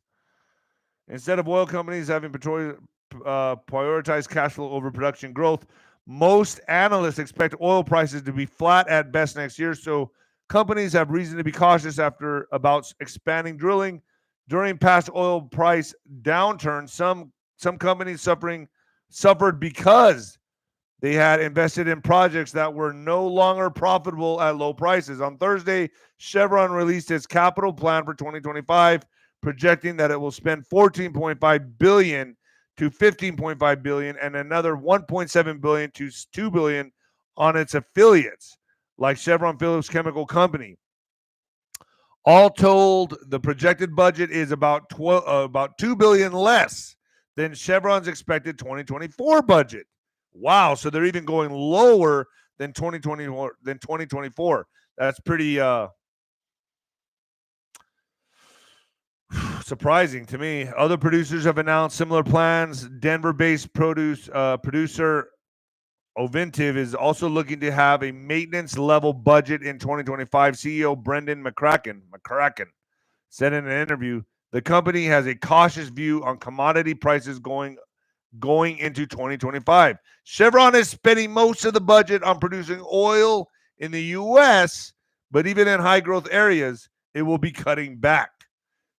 Instead of oil companies having prioritized cash flow over production growth, most analysts expect oil prices to be flat at best next year, so companies have reason to be cautious about expanding drilling. During past oil price downturns, some companies suffered because they had invested in projects that were no longer profitable at low prices. On Thursday, Chevron released its capital plan for 2025, projecting that it will spend $14.5 billion to $15.5 billion and another $1.7 billion to $2 billion on its affiliates, like Chevron Phillips Chemical Company. All told, the projected budget is about $2 billion less than Chevron's expected 2024 budget. Wow, so they're even going lower than 2024. That's pretty surprising to me. Other producers have announced similar plans. Denver-based producer 𝗬𝗏 is also looking to have a maintenance level budget in 2025. CEO Brendan McCracken said in an interview, the company has a cautious view on commodity prices going into 2025. Chevron is spending most of the budget on producing oil in the U.S., but even in high growth areas, it will be cutting back.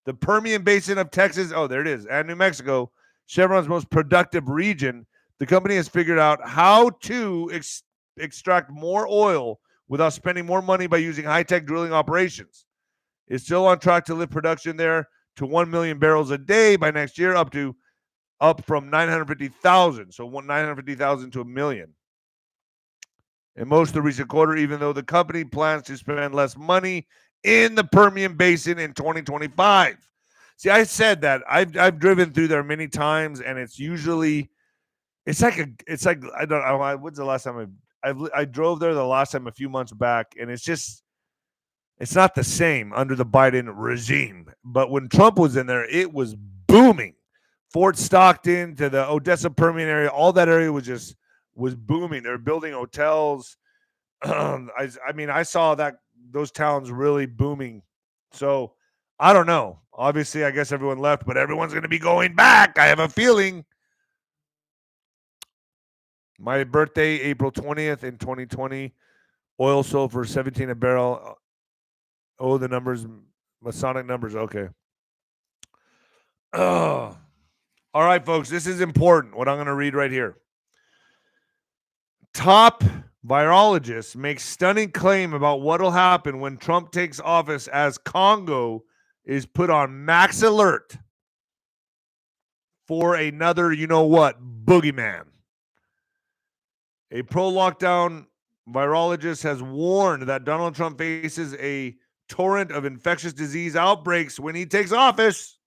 The Permian Basin of Texas, there it is, and New Mexico, Chevron's most productive region, The company has figured out how to extract more oil without spending more money by using high-tech drilling operations. It's still on track to lift production there to 1 million barrels a day by next year, up from 950,000. So 950,000 to 1 million. In most of the recent quarter, even though the company plans to spend less money in the Permian Basin in 2025. See, I said that I've driven through there many times, and it's usually like I don't know. When's the last time I drove there? The last time a few months back, and it's not the same under the Biden regime. But when Trump was in there, it was booming. Fort Stockton to the Odessa Permian area, all that area was booming. They're building hotels. I saw those towns really booming. So I don't know. Obviously, I guess everyone left, but everyone's going to be going back. I have a feeling. My birthday, April 20th in 2020. Oil sold for $17 a barrel. Oh, the numbers, Masonic numbers. Okay. All right, folks. This is important. What I'm going to read right here. Top virologist makes stunning claim about what will happen when Trump takes office as Congo is put on max alert for another, boogeyman. A pro-lockdown virologist has warned that Donald Trump faces a torrent of infectious disease outbreaks when he takes office.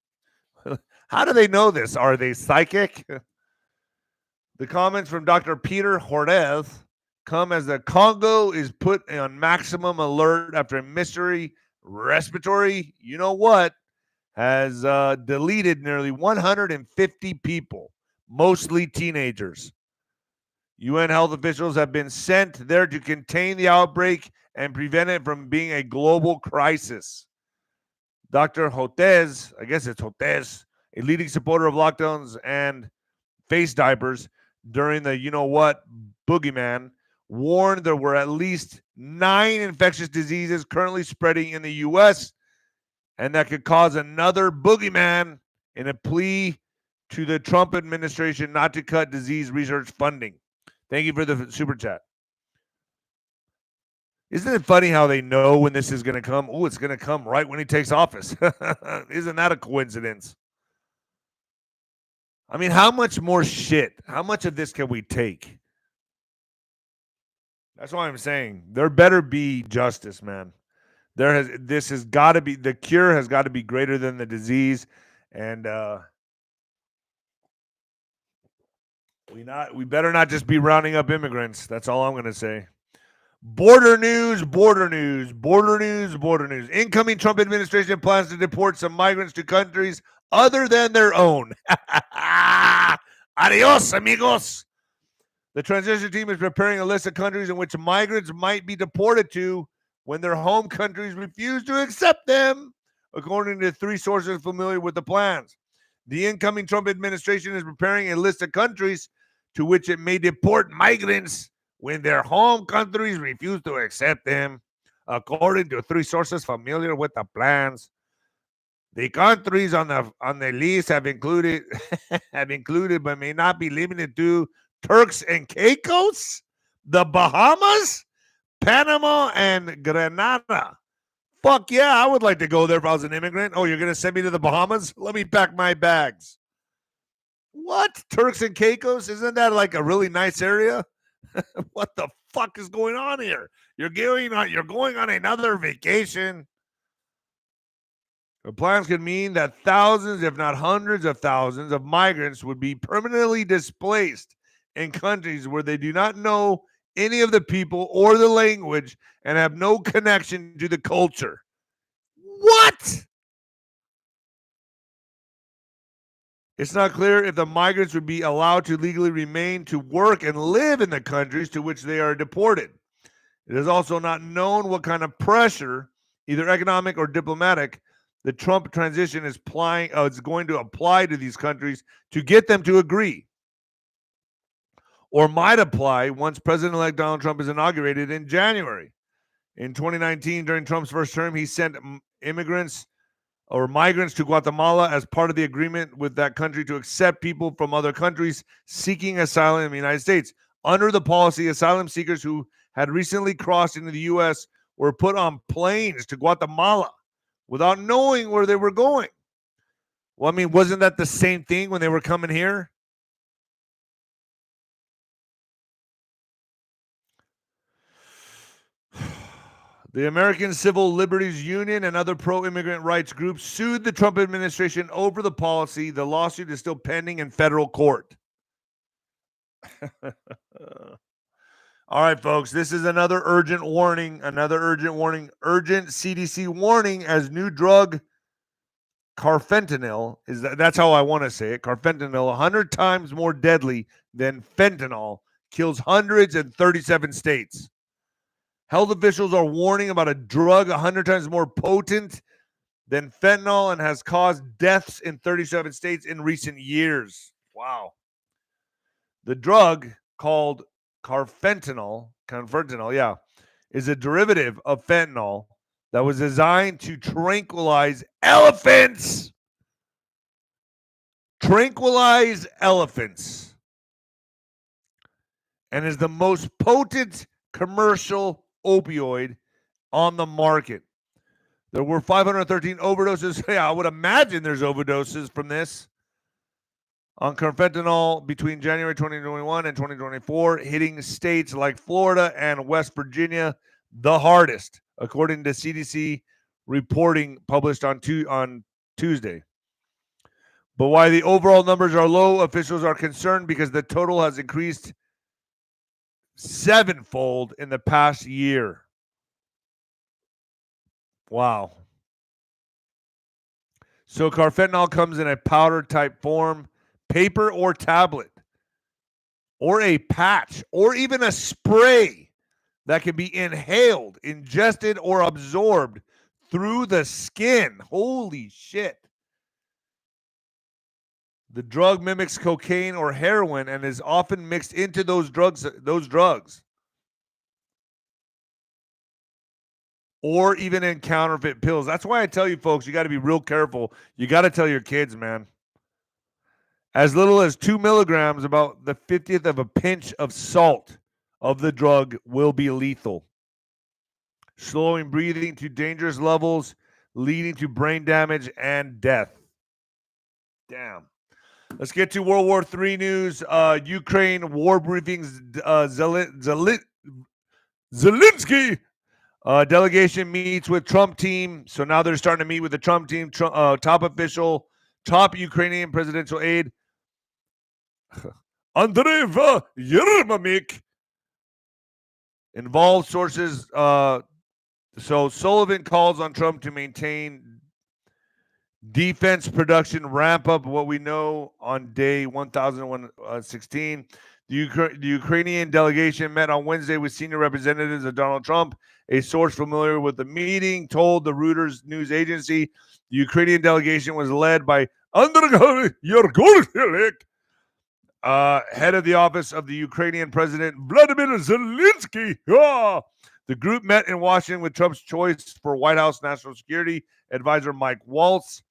How do they know this? Are they psychic? The comments from Dr. Peter Hordev come as the Congo is put on maximum alert after a mystery respiratory, has deleted nearly 150 people, mostly teenagers. UN health officials have been sent there to contain the outbreak and prevent it from being a global crisis. Dr. Hotez, I guess it's Hotez, a leading supporter of lockdowns and face diapers during the boogeyman, warned there were at least 9 infectious diseases currently spreading in the U.S. and that could cause another boogeyman, in a plea to the Trump administration not to cut disease research funding. Thank you for the super chat. Isn't it funny how they know when this is going to come? Oh, it's going to come right when he takes office. Isn't that a coincidence? I mean, how much more shit? How much of this can we take? That's why I'm saying there better be justice, man. This has got to be, the cure has got to be greater than the disease, and we better not just be rounding up immigrants. That's all I'm going to say. Border news. Incoming Trump administration plans to deport some migrants to countries other than their own. Adios, amigos. The transition team is preparing a list of countries in which migrants might be deported to when their home countries refuse to accept them, according to 3 sources familiar with the plans. The incoming Trump administration is preparing a list of countries to which it may deport migrants when their home countries refuse to accept them, according to 3 sources familiar with the plans. The countries on the list have included but may not be limited to Turks and Caicos, the Bahamas, Panama, and Grenada. Fuck yeah, I would like to go there if I was an immigrant. Oh, you're going to send me to the Bahamas? Let me pack my bags. What? Turks and Caicos? Isn't that like a really nice area? What the fuck is going on here? You're going on another vacation. The plans could mean that thousands, if not hundreds of thousands, of migrants would be permanently displaced in countries where they do not know any of the people or the language and have no connection to the culture. What? It's not clear if the migrants would be allowed to legally remain to work and live in the countries to which they are deported. It is also not known what kind of pressure, either economic or diplomatic, the Trump transition is going to apply to these countries to get them to agree, or might apply once President-elect Donald Trump is inaugurated in January. In 2019, during Trump's first term, he sent immigrants or migrants to Guatemala as part of the agreement with that country to accept people from other countries seeking asylum in the United States. Under the policy, asylum seekers who had recently crossed into the U.S. were put on planes to Guatemala without knowing where they were going. Well, I mean, wasn't that the same thing when they were coming here? The American Civil Liberties Union and other pro-immigrant rights groups sued the Trump administration over the policy. The lawsuit is still pending in federal court. All right, folks, this is another urgent warning. Urgent CDC warning as new drug carfentanil that's how I want to say it. Carfentanil, 100 times more deadly than fentanyl, kills hundreds in 37 states. Health officials are warning about a drug 100 times more potent than fentanyl and has caused deaths in 37 states in recent years. Wow. The drug called carfentanil, is a derivative of fentanyl that was designed to tranquilize elephants. And is the most potent commercial opioid on the market. There were 513 overdoses. Yeah, I would imagine there's overdoses from this on carfentanil between January 2021 and 2024, hitting states like Florida and West Virginia the hardest, according to CDC reporting published on Tuesday. But while the overall numbers are low, officials are concerned because the total has increased sevenfold in the past year. Wow. So carfentanil comes in a powder type form, paper or tablet, or a patch, or even a spray that can be inhaled, ingested, or absorbed through the skin. Holy shit. The drug mimics cocaine or heroin and is often mixed into those drugs. Or even in counterfeit pills. That's why I tell you folks, you got to be real careful. You got to tell your kids, man. As little as 2 milligrams, about the 50th of a pinch of salt of the drug will be lethal. Slowing breathing to dangerous levels, leading to brain damage and death. Damn. Let's get to World War III news. Ukraine war briefings. 𝗬𝗠𝗏𝗂 delegation meets with Trump team. So now they're starting to meet with the Trump team. Top Ukrainian presidential aide, 𝗬𝗏𝗂𝗏𝗂 involved sources. So Sullivan calls on Trump to maintain defense production ramp up, what we know on day 1016. The Ukrainian delegation met on Wednesday with senior representatives of Donald Trump. A source familiar with the meeting told the Reuters news agency the Ukrainian delegation was led by 𝗬𝗏𝗂𝗏𝗂, head of the office of the Ukrainian president, Vladimir Zelensky. The group met in Washington with Trump's choice for White House National Security Advisor Mike Waltz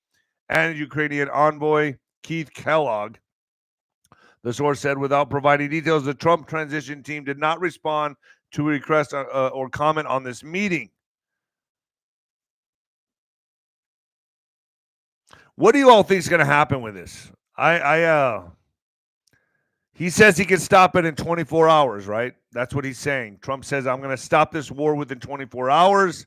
and Ukrainian envoy Keith Kellogg. The source said, without providing details, the Trump transition team did not respond to a request or comment on this meeting. What do you all think is going to happen with this? He says he can stop it in 24 hours, right? That's what he's saying. Trump says, I'm going to stop this war within 24 hours.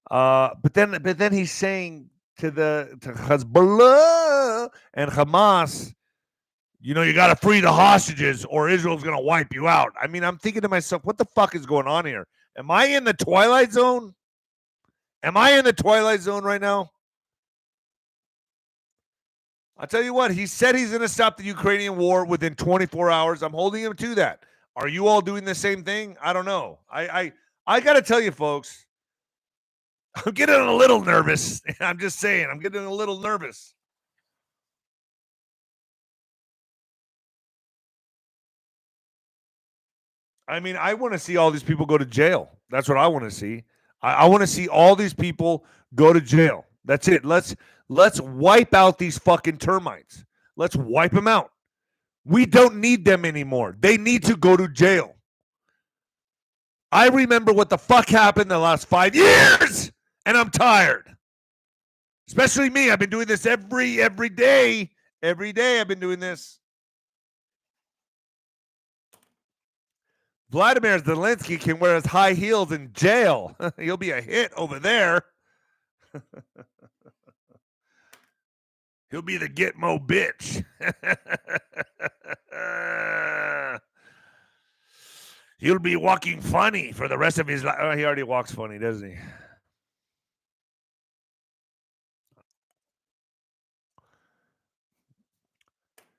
But then he's saying to Hezbollah and Hamas, you got to free the hostages or Israel's going to wipe you out. I mean, I'm thinking to myself, what the fuck is going on here? Am I in the Twilight Zone? Am I in the Twilight Zone right now? I'll tell you what, he said he's going to stop the Ukrainian war within 24 hours. I'm holding him to that. Are you all doing the same thing? I don't know. I got to tell you, folks, I'm getting a little nervous. I'm just saying, I'm getting a little nervous. I mean, I want to see all these people go to jail. That's what I want to see. I want to see all these people go to jail. That's it. Let's wipe out these fucking termites. Let's wipe them out. We don't need them anymore. They need to go to jail. I remember what the fuck happened the last 5 years, and I'm tired. Especially me. I've been doing this every day. Every day I've been doing this. Vladimir Zelensky can wear his high heels in jail. He'll be a hit over there. He'll be the get-mo bitch. He'll be walking funny for the rest of his life. Oh, he already walks funny, doesn't he?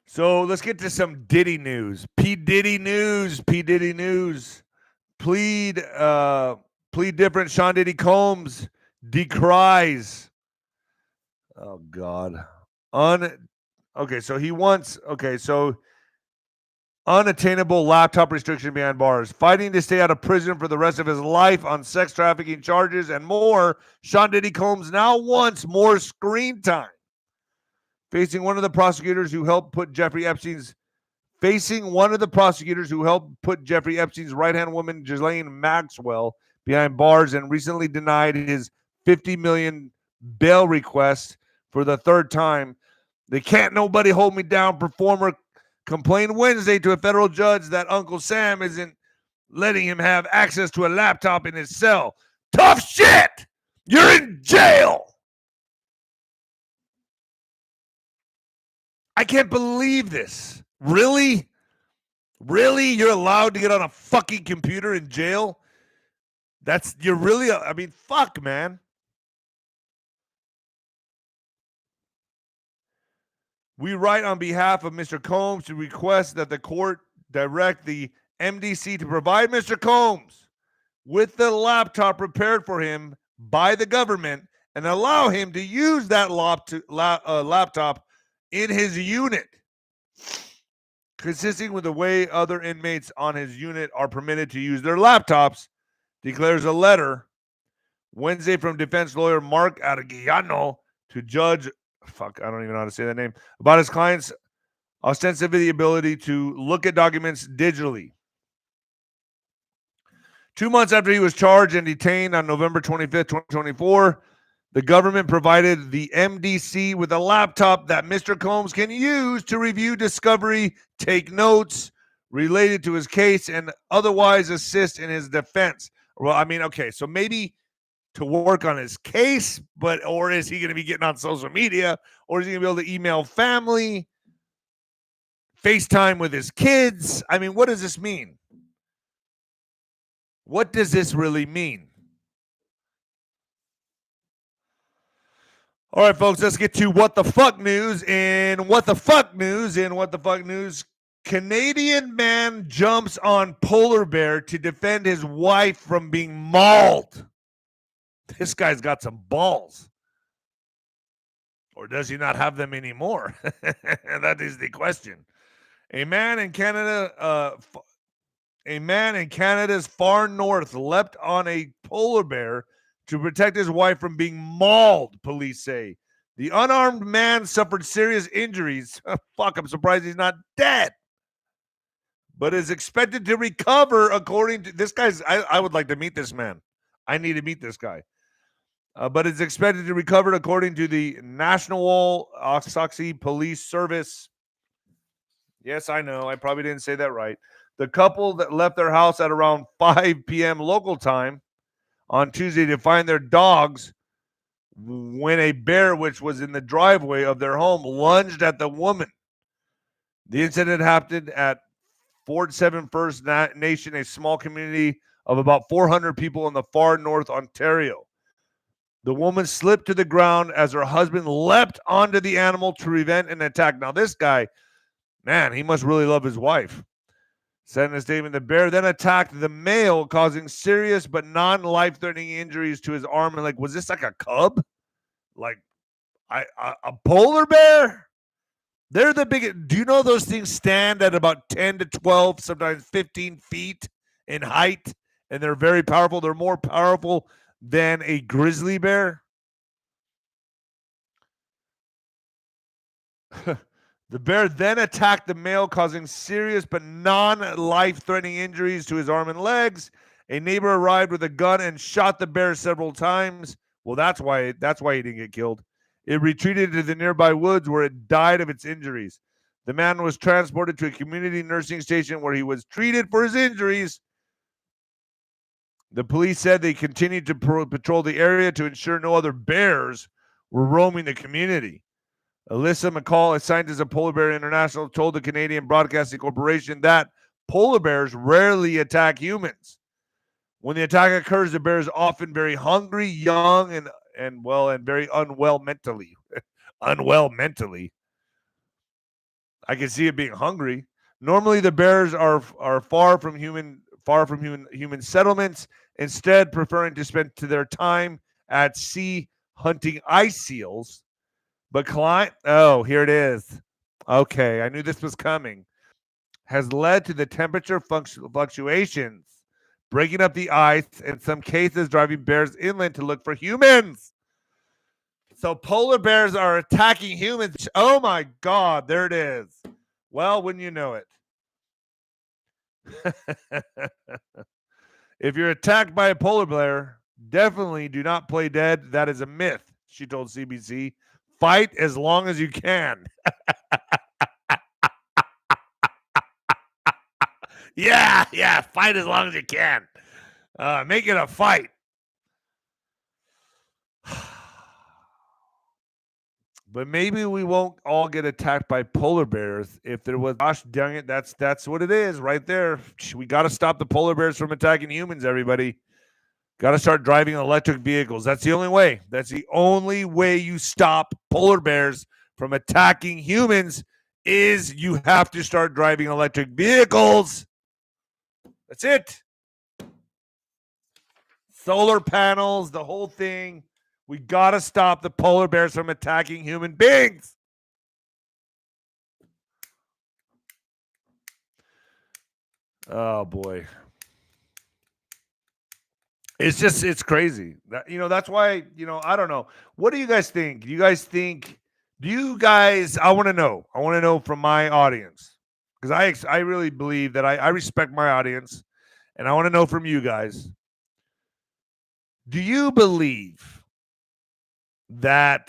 So let's get to some Diddy news. P. Diddy news. Plead different. Sean Diddy Combs decries. Oh God. Okay, so he wants. Okay, so unattainable laptop restriction behind bars, fighting to stay out of prison for the rest of his life on sex trafficking charges and more. Sean Diddy Combs now wants more screen time. Facing one of the prosecutors who helped put Jeffrey Epstein's right-hand woman, Ghislaine Maxwell, behind bars and recently denied his $50 million bail request for the third time. The Can't Nobody Hold Me Down performer complained Wednesday to a federal judge that Uncle Sam isn't letting him have access to a laptop in his cell. Tough shit! You're in jail! I can't believe this. Really? Really? You're allowed to get on a fucking computer in jail? Fuck, man. We write on behalf of Mr. Combs to request that the court direct the MDC to provide Mr. Combs with the laptop prepared for him by the government and allow him to use that laptop in his unit, consistent with the way other inmates on his unit are permitted to use their laptops, declares a letter Wednesday from defense lawyer Mark Arellano to Judge, I don't even know how to say that name, about his client's ostensibly ability to look at documents digitally. 2 months after he was charged and detained on November 25th, 2024, the government provided the MDC with a laptop that Mr. Combs can use to review discovery, take notes related to his case, and otherwise assist in his defense. Well, okay, so maybe to work on his case, or is he going to be getting on social media, or is he going to be able to email family, FaceTime with his kids? What does this mean? What does this really mean? All right, folks, let's get to what the fuck news. Canadian man jumps on polar bear to defend his wife from being mauled. This guy's got some balls. Or does he not have them anymore? That is the question. A man in Canada's far north leapt on a polar bear to protect his wife from being mauled, police say. The unarmed man suffered serious injuries. Fuck, I'm surprised he's not dead. But is expected to recover, according to this guy's. I would like to meet this man. I need to meet this guy. But is expected to recover, according to the National 𝗬𝗏𝗏 Police Service. Yes, I know. I probably didn't say that right. The couple that left their house at around 5 p.m. local time on Tuesday to find their dogs when a bear, which was in the driveway of their home, lunged at the woman. The incident happened at Fort 7 First Nation, a small community of about 400 people in the far north Ontario. The woman slipped to the ground as her husband leapt onto the animal to prevent an attack. Now, this guy, man, he must really love his wife. Said in a statement, the bear then attacked the male, causing serious but non-life-threatening injuries to his arm. And was this like a cub? Like a polar bear? They're the biggest. Do you know those things stand at about 10 to 12, sometimes 15 feet in height? And they're very powerful. They're more powerful than a grizzly bear. The bear then attacked the male, causing serious but non-life-threatening injuries to his arm and legs. A neighbor arrived with a gun and shot the bear several times. Well, that's why he didn't get killed. It retreated to the nearby woods where it died of its injuries. The man was transported to a community nursing station where he was treated for his injuries. The police said they continued to patrol the area to ensure no other bears were roaming the community. 𝗬𝗏, a scientist at Polar Bear International, told the Canadian Broadcasting Corporation that polar bears rarely attack humans. When the attack occurs, the bear is often very hungry, young, and very unwell mentally. Unwell mentally. I can see it being hungry. Normally, the bears are far from human settlements, instead preferring to spend their time at sea hunting ice seals. But here it is. Okay, I knew this was coming. Has led to the temperature fluctuations, breaking up the ice, in some cases driving bears inland to look for humans. So polar bears are attacking humans. Oh my God, there it is. Well, wouldn't you know it? If you're attacked by a polar bear, definitely do not play dead. That is a myth, she told CBC. Fight as long as you can. Yeah, fight as long as you can. Make it a fight. But maybe we won't all get attacked by polar bears if there was. Gosh dang it, that's what it is right there. We got to stop the polar bears from attacking humans, everybody. Got to start driving electric vehicles. That's the only way. That's the only way you stop polar bears from attacking humans is you have to start driving electric vehicles. That's it. Solar panels, the whole thing. We got to stop the polar bears from attacking human beings. Oh, boy. It's crazy. That's why, I don't know. What do you guys think? I want to know from my audience, because I really believe that I respect my audience, and I want to know from you guys. Do you believe that,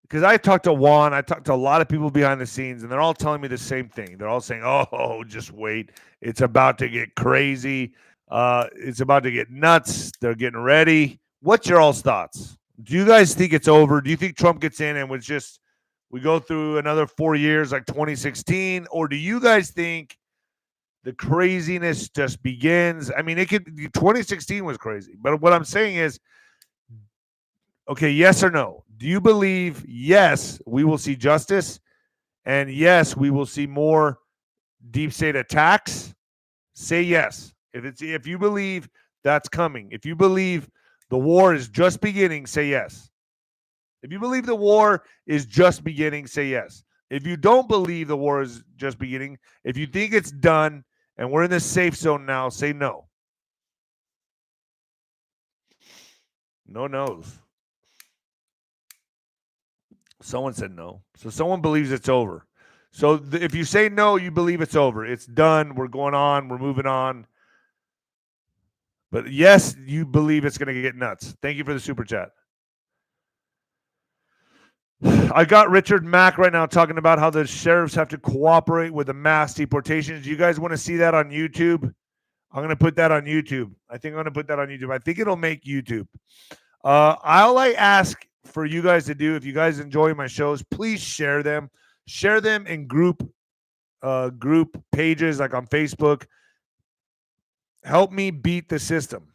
because I talked to Juan, I talked to a lot of people behind the scenes, and they're all telling me the same thing. They're all saying, oh, just wait. It's about to get crazy. It's about to get nuts. They're getting ready. What's your all's thoughts? Do you guys think it's over? Do you think Trump gets in and we go through another 4 years like 2016? Or do you guys think the craziness just begins? I mean, 2016 was crazy. But what I'm saying is, okay, yes or no? Do you believe, yes, we will see justice? And yes, we will see more deep state attacks? Say yes. If you believe that's coming, if you believe the war is just beginning, say yes. If you believe the war is just beginning, say yes. If you don't believe the war is just beginning, if you think it's done and we're in the safe zone now, say no. No no's. Someone said no. So someone believes it's over. So if you say no, you believe it's over. It's done. We're going on. We're moving on. But yes, you believe it's going to get nuts. Thank you for the super chat. I got Richard Mack right now talking about how the sheriffs have to cooperate with the mass deportations. You guys want to see that on YouTube? I'm going to put that on YouTube. I think it'll make YouTube. All I ask for you guys to do, if you guys enjoy my shows, please share them. Share them in group pages like on Facebook. Help me beat the system.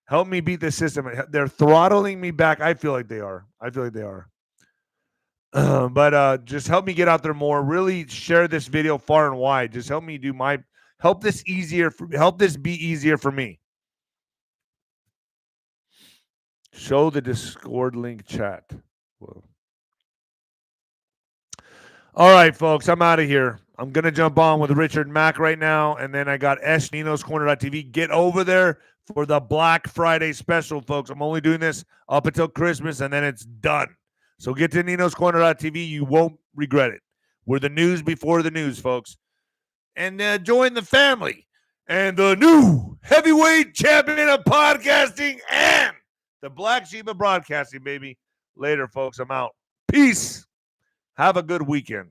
Help me beat the system. They're throttling me back. I feel like they are. But just help me get out there more. Really share this video far and wide. Just help me help this be easier for me. Show the Discord link chat. Whoa. All right, folks, I'm out of here. I'm going to jump on with Richard Mack right now, and then I got Nino's.TV. Get over there for the Black Friday special, folks. I'm only doing this up until Christmas, and then it's done. So get to ninoscorner.tv. You won't regret it. We're the news before the news, folks. And join the family and the new heavyweight champion of podcasting and the Black Sheep of broadcasting, baby. Later, folks. I'm out. Peace. Have a good weekend.